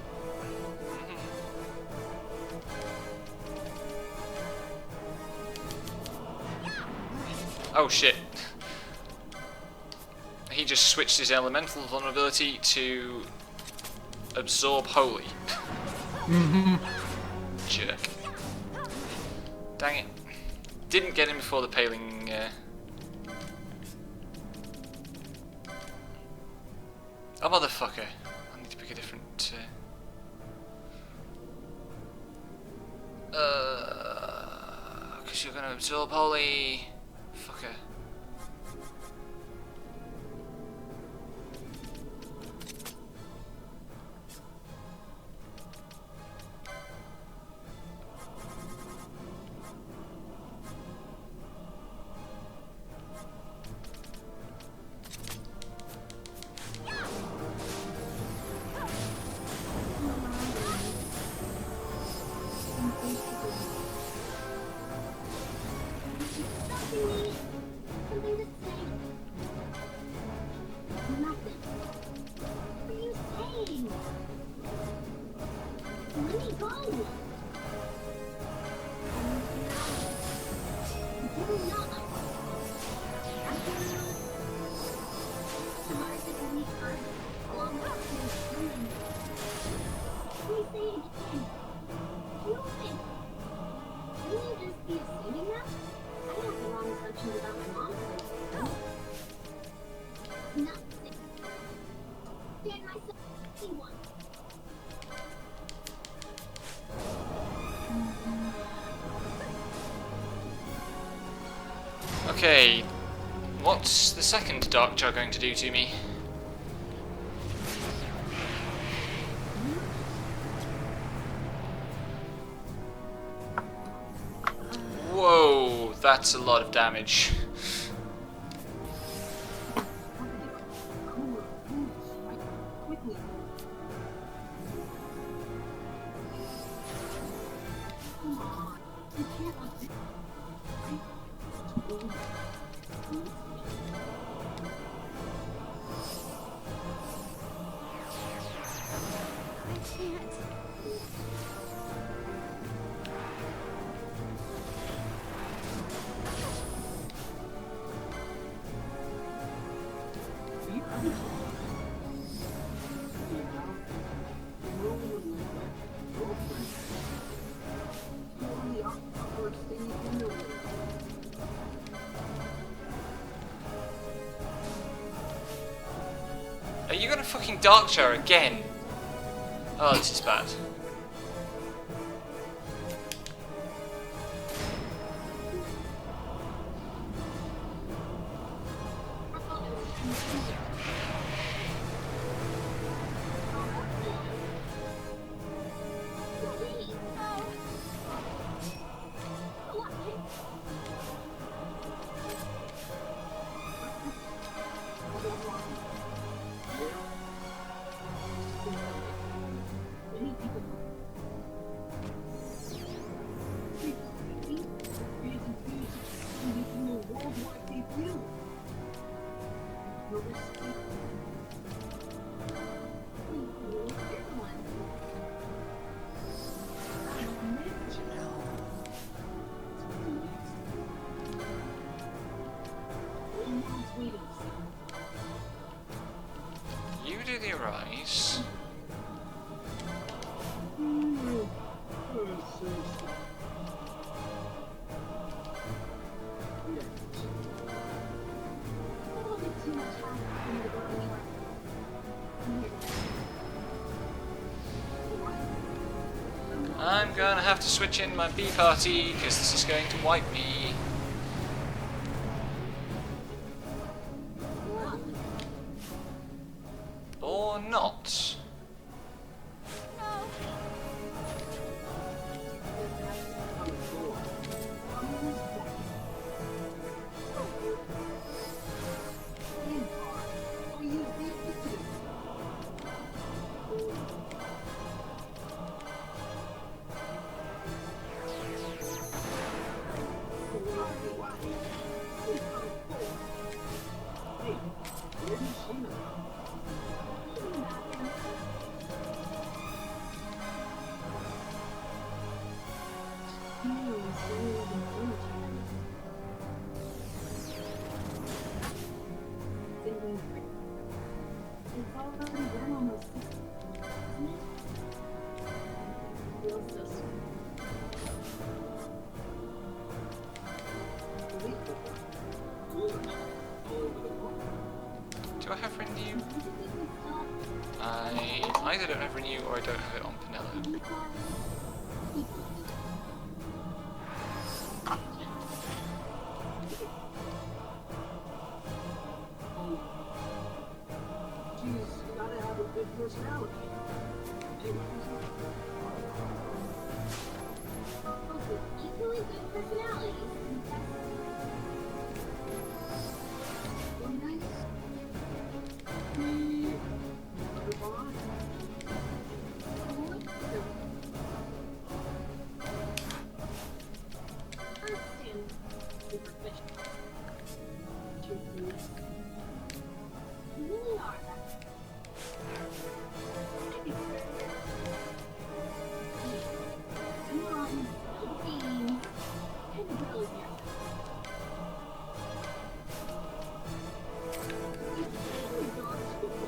Oh shit. He just switched his elemental vulnerability to absorb holy. Jerk. Dang it. Didn't get him before the paling. Oh motherfucker. I need to pick a different. Because you're gonna absorb holy. Fucker. Okay, what's the second Dark Jar going to do to me? Whoa, that's a lot of damage. Are you gonna fucking Dark Jar again? Oh, this is bad. You do the arise. I'm gonna have to switch in my B party because this is going to wipe me. Or not. It's already been almost 6 isn't it? Feels so soon. Do I have Renew? I either don't have Renew or I don't have it on Penello. Jeez, you gotta have a good personality. Equally good personalities. So nice. You really are. Come on, no beans. And grill here.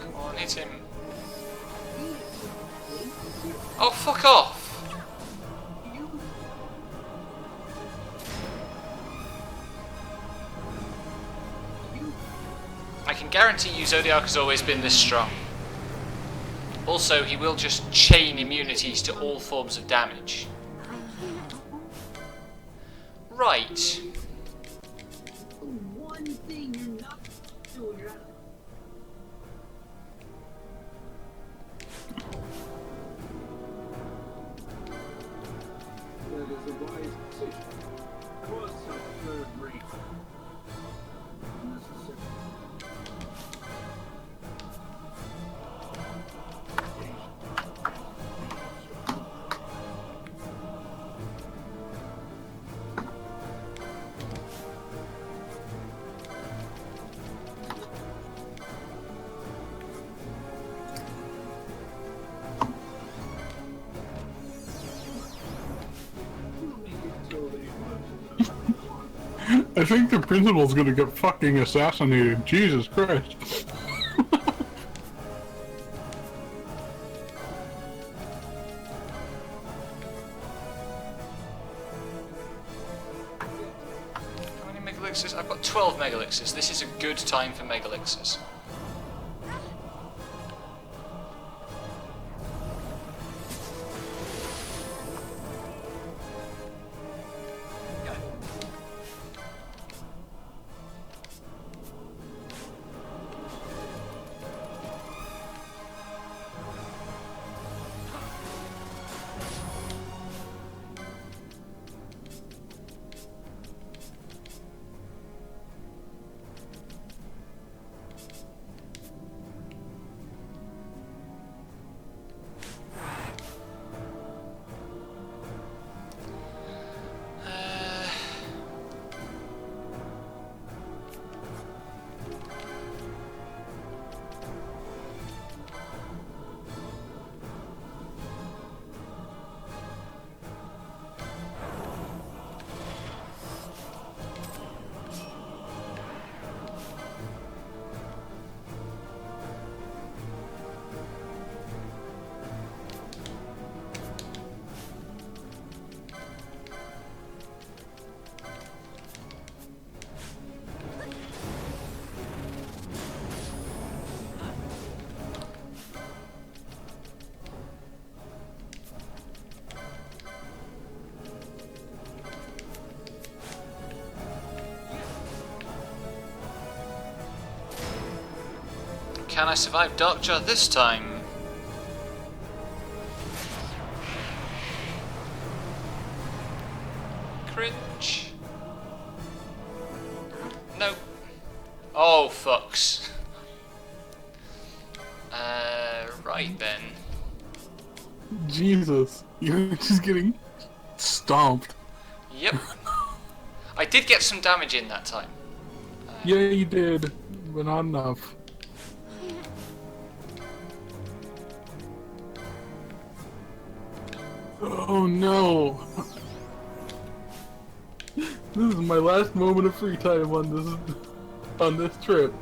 Come on, hit him. Oh, fuck off! I can guarantee you Zodiac has always been this strong. Also, he will just chain immunities to all forms of damage. Right. One thing you're not doing right. That is a wise decision. Was some third rate. Necessary. I think the principal's gonna get fucking assassinated. Jesus Christ. How many megalixirs? I've got 12 megalixirs. This is a good time for megalixirs. Can I survive Darkjar this time? Cringe. No. Oh, fucks. Right then. Jesus. You're just getting stomped. Yep. I did get some damage in that time. Yeah, you did, but not enough. Oh no! This is my last moment of free time on this trip.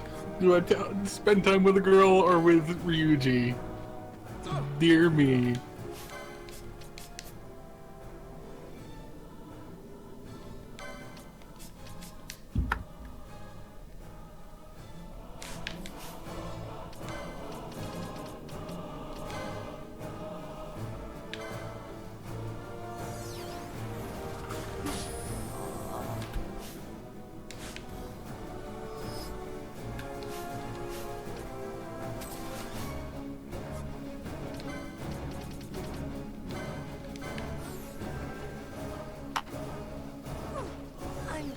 Do I spend time with a girl or with Ryuji? Dear me. I'm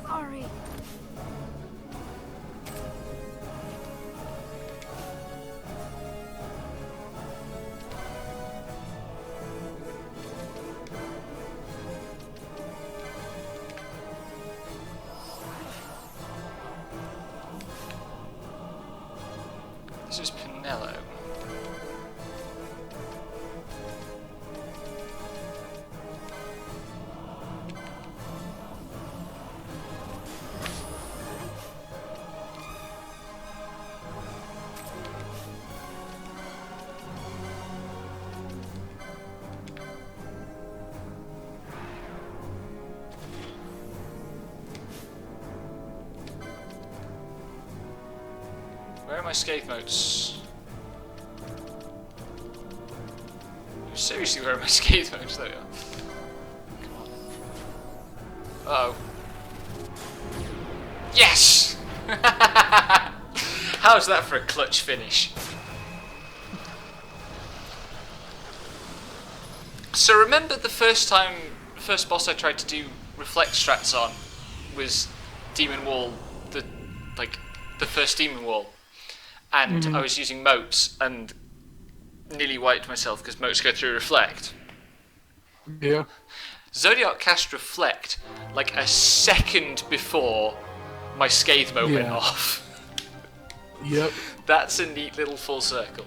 sorry. This is Pinello. Where are my scathe motes? Seriously, where are my scathe motes? There we are. Come on. Uh oh. Yes! How's that for a clutch finish? So remember the first boss I tried to do reflect strats on was Demon Wall, the first Demon Wall. And I was using motes and nearly wiped myself because motes go through reflect. Yeah. Zodiac cast reflect like a second before my scathe mote went Yeah. off. Yep. That's a neat little full circle.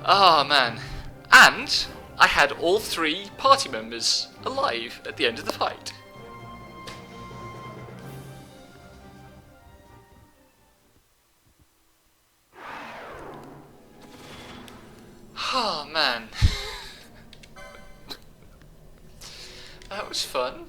Oh man. And I had all 3 party members alive at the end of the fight. Oh man. That was fun.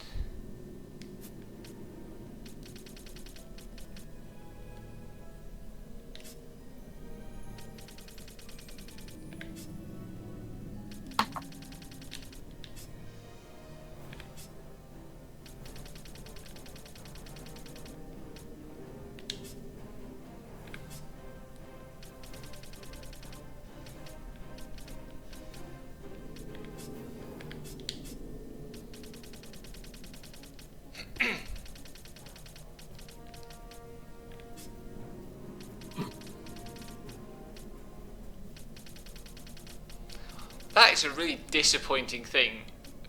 That is a really disappointing thing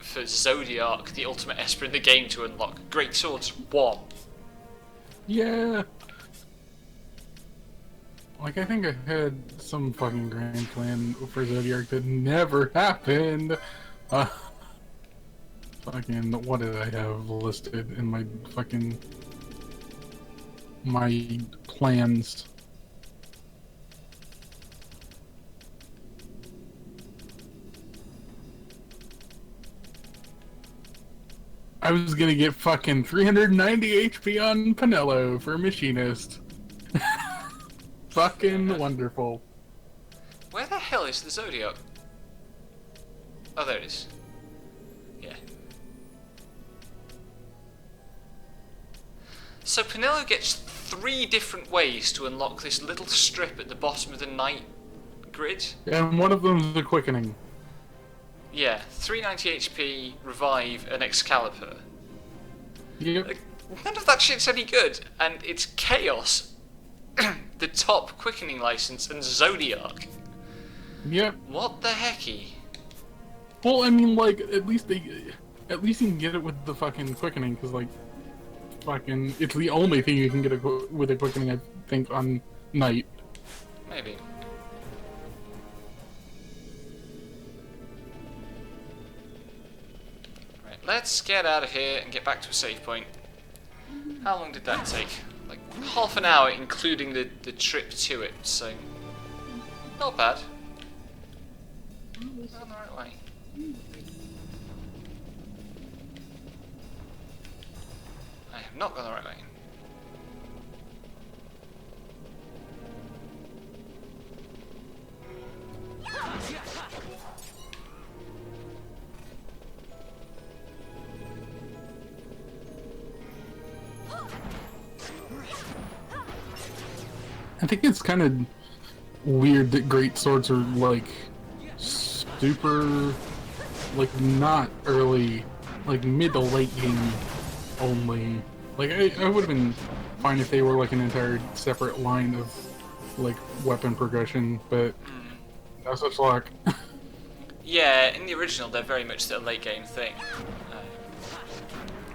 for Zodiac, the ultimate Esper in the game, to unlock. Great Swords 1. Yeah. Like, I think I had some fucking grand plan for Zodiac that never happened. Fucking, what did I have listed in my my plans? I was gonna get fucking 390 HP on Pinello for Machinist. Fucking wonderful. Where the hell is the Zodiac? Oh, there it is. Yeah. So Pinello gets 3 different ways to unlock this little strip at the bottom of the night grid. And one of them's the quickening. Yeah, 390 HP, Revive, and Excalibur. Yep. Like, none of that shit's any good, and it's Chaos, the top quickening license, and Zodiac. Yep. What the hecky? Well, I mean, like, at least you can get it with the fucking quickening, because, like, fucking, it's the only thing you can get with a quickening, I think, on night. Maybe. Right, let's get out of here and get back to a save point. How long did that take? like half an hour, including the trip to it. So not bad. Not on the right way. I have not gone the right way. I think it's kind of weird that great swords are like super, like not early, like mid to late game only. Like I would have been fine if they were like an entire separate line of like weapon progression, but no such luck. Yeah, in the original, they're very much a late game thing.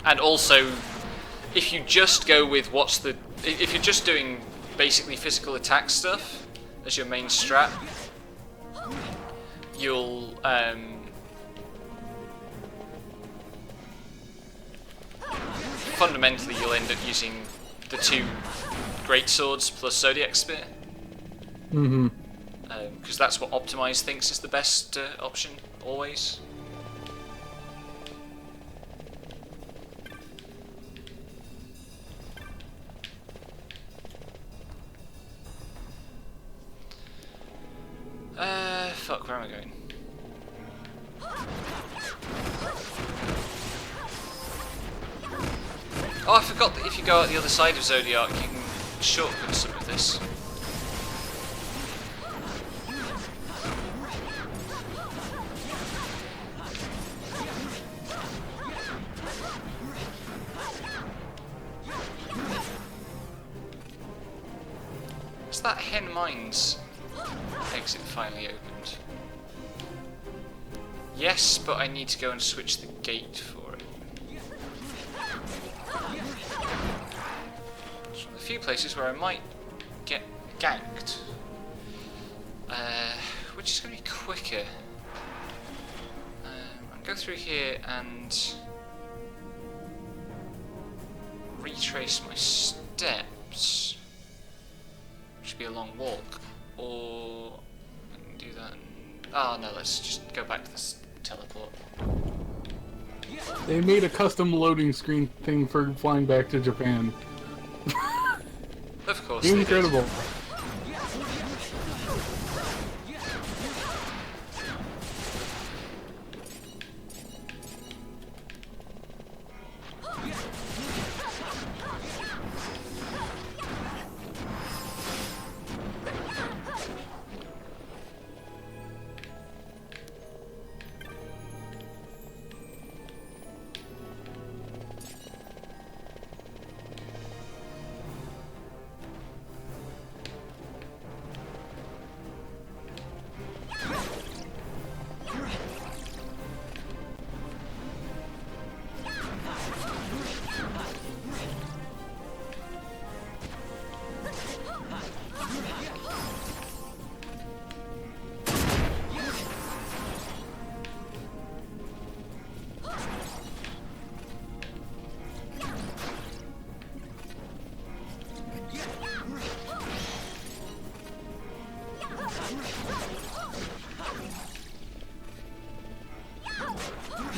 And also, if you just go with if you're just doing basically physical attack stuff as your main strat, you'll fundamentally you'll end up using the 2 great swords plus Zodiac Spear. Mm-hmm. Because that's what Optimize thinks is the best option, always. Fuck, where am I going? Oh, I forgot that if you go out the other side of Zodiac, you can shortcut some of this. Is that Hen Mines exit finally opened? Yes, but I need to go and switch the gate for it. It's one of the few places where I might get ganked. Which is going to be quicker. I'll go through here and retrace my steps. Should be a long walk, or I can do that. Oh no, let's just go back to this teleport. They made a custom loading screen thing for flying back to Japan. Of course. Incredible.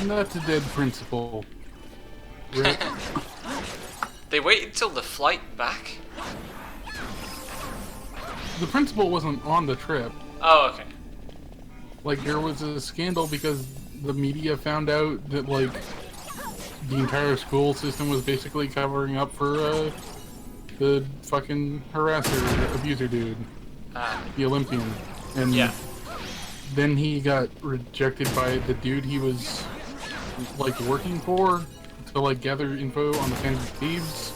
And that's a dead principle. Right? They waited till the flight back? The principal wasn't on the trip. Oh, okay. Like, there was a scandal because the media found out that, like, the entire school system was basically covering up for, the fucking harasser, abuser dude. The Olympian. And Yeah. then he got rejected by the dude he was, like, working for to, like, gather info on the Fan of Thieves.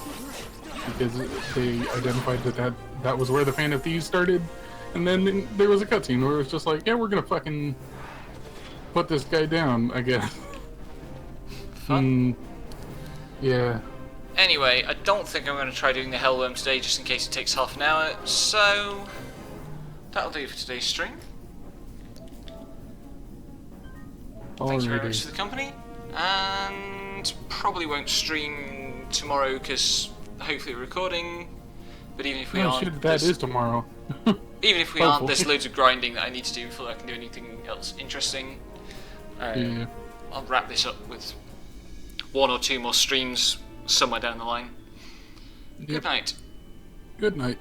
Because they identified that was where the Fan of Thieves started. And then there was a cutscene where it was just like, yeah, we're gonna fucking put this guy down, I guess. Fun. Yeah. Anyway, I don't think I'm going to try doing the Hellworm today, just in case it takes half an hour, so that'll do for today's stream. Thank you very much for the company, and probably won't stream tomorrow because hopefully recording. But even if we Oh aren't, shit, that there's- is tomorrow. even if we aren't, Hopefully. there's loads of grinding that I need to do before I can do anything else interesting. Yeah. I'll wrap this up with 1 or 2 more streams somewhere down the line. Yep. Good night. Good night.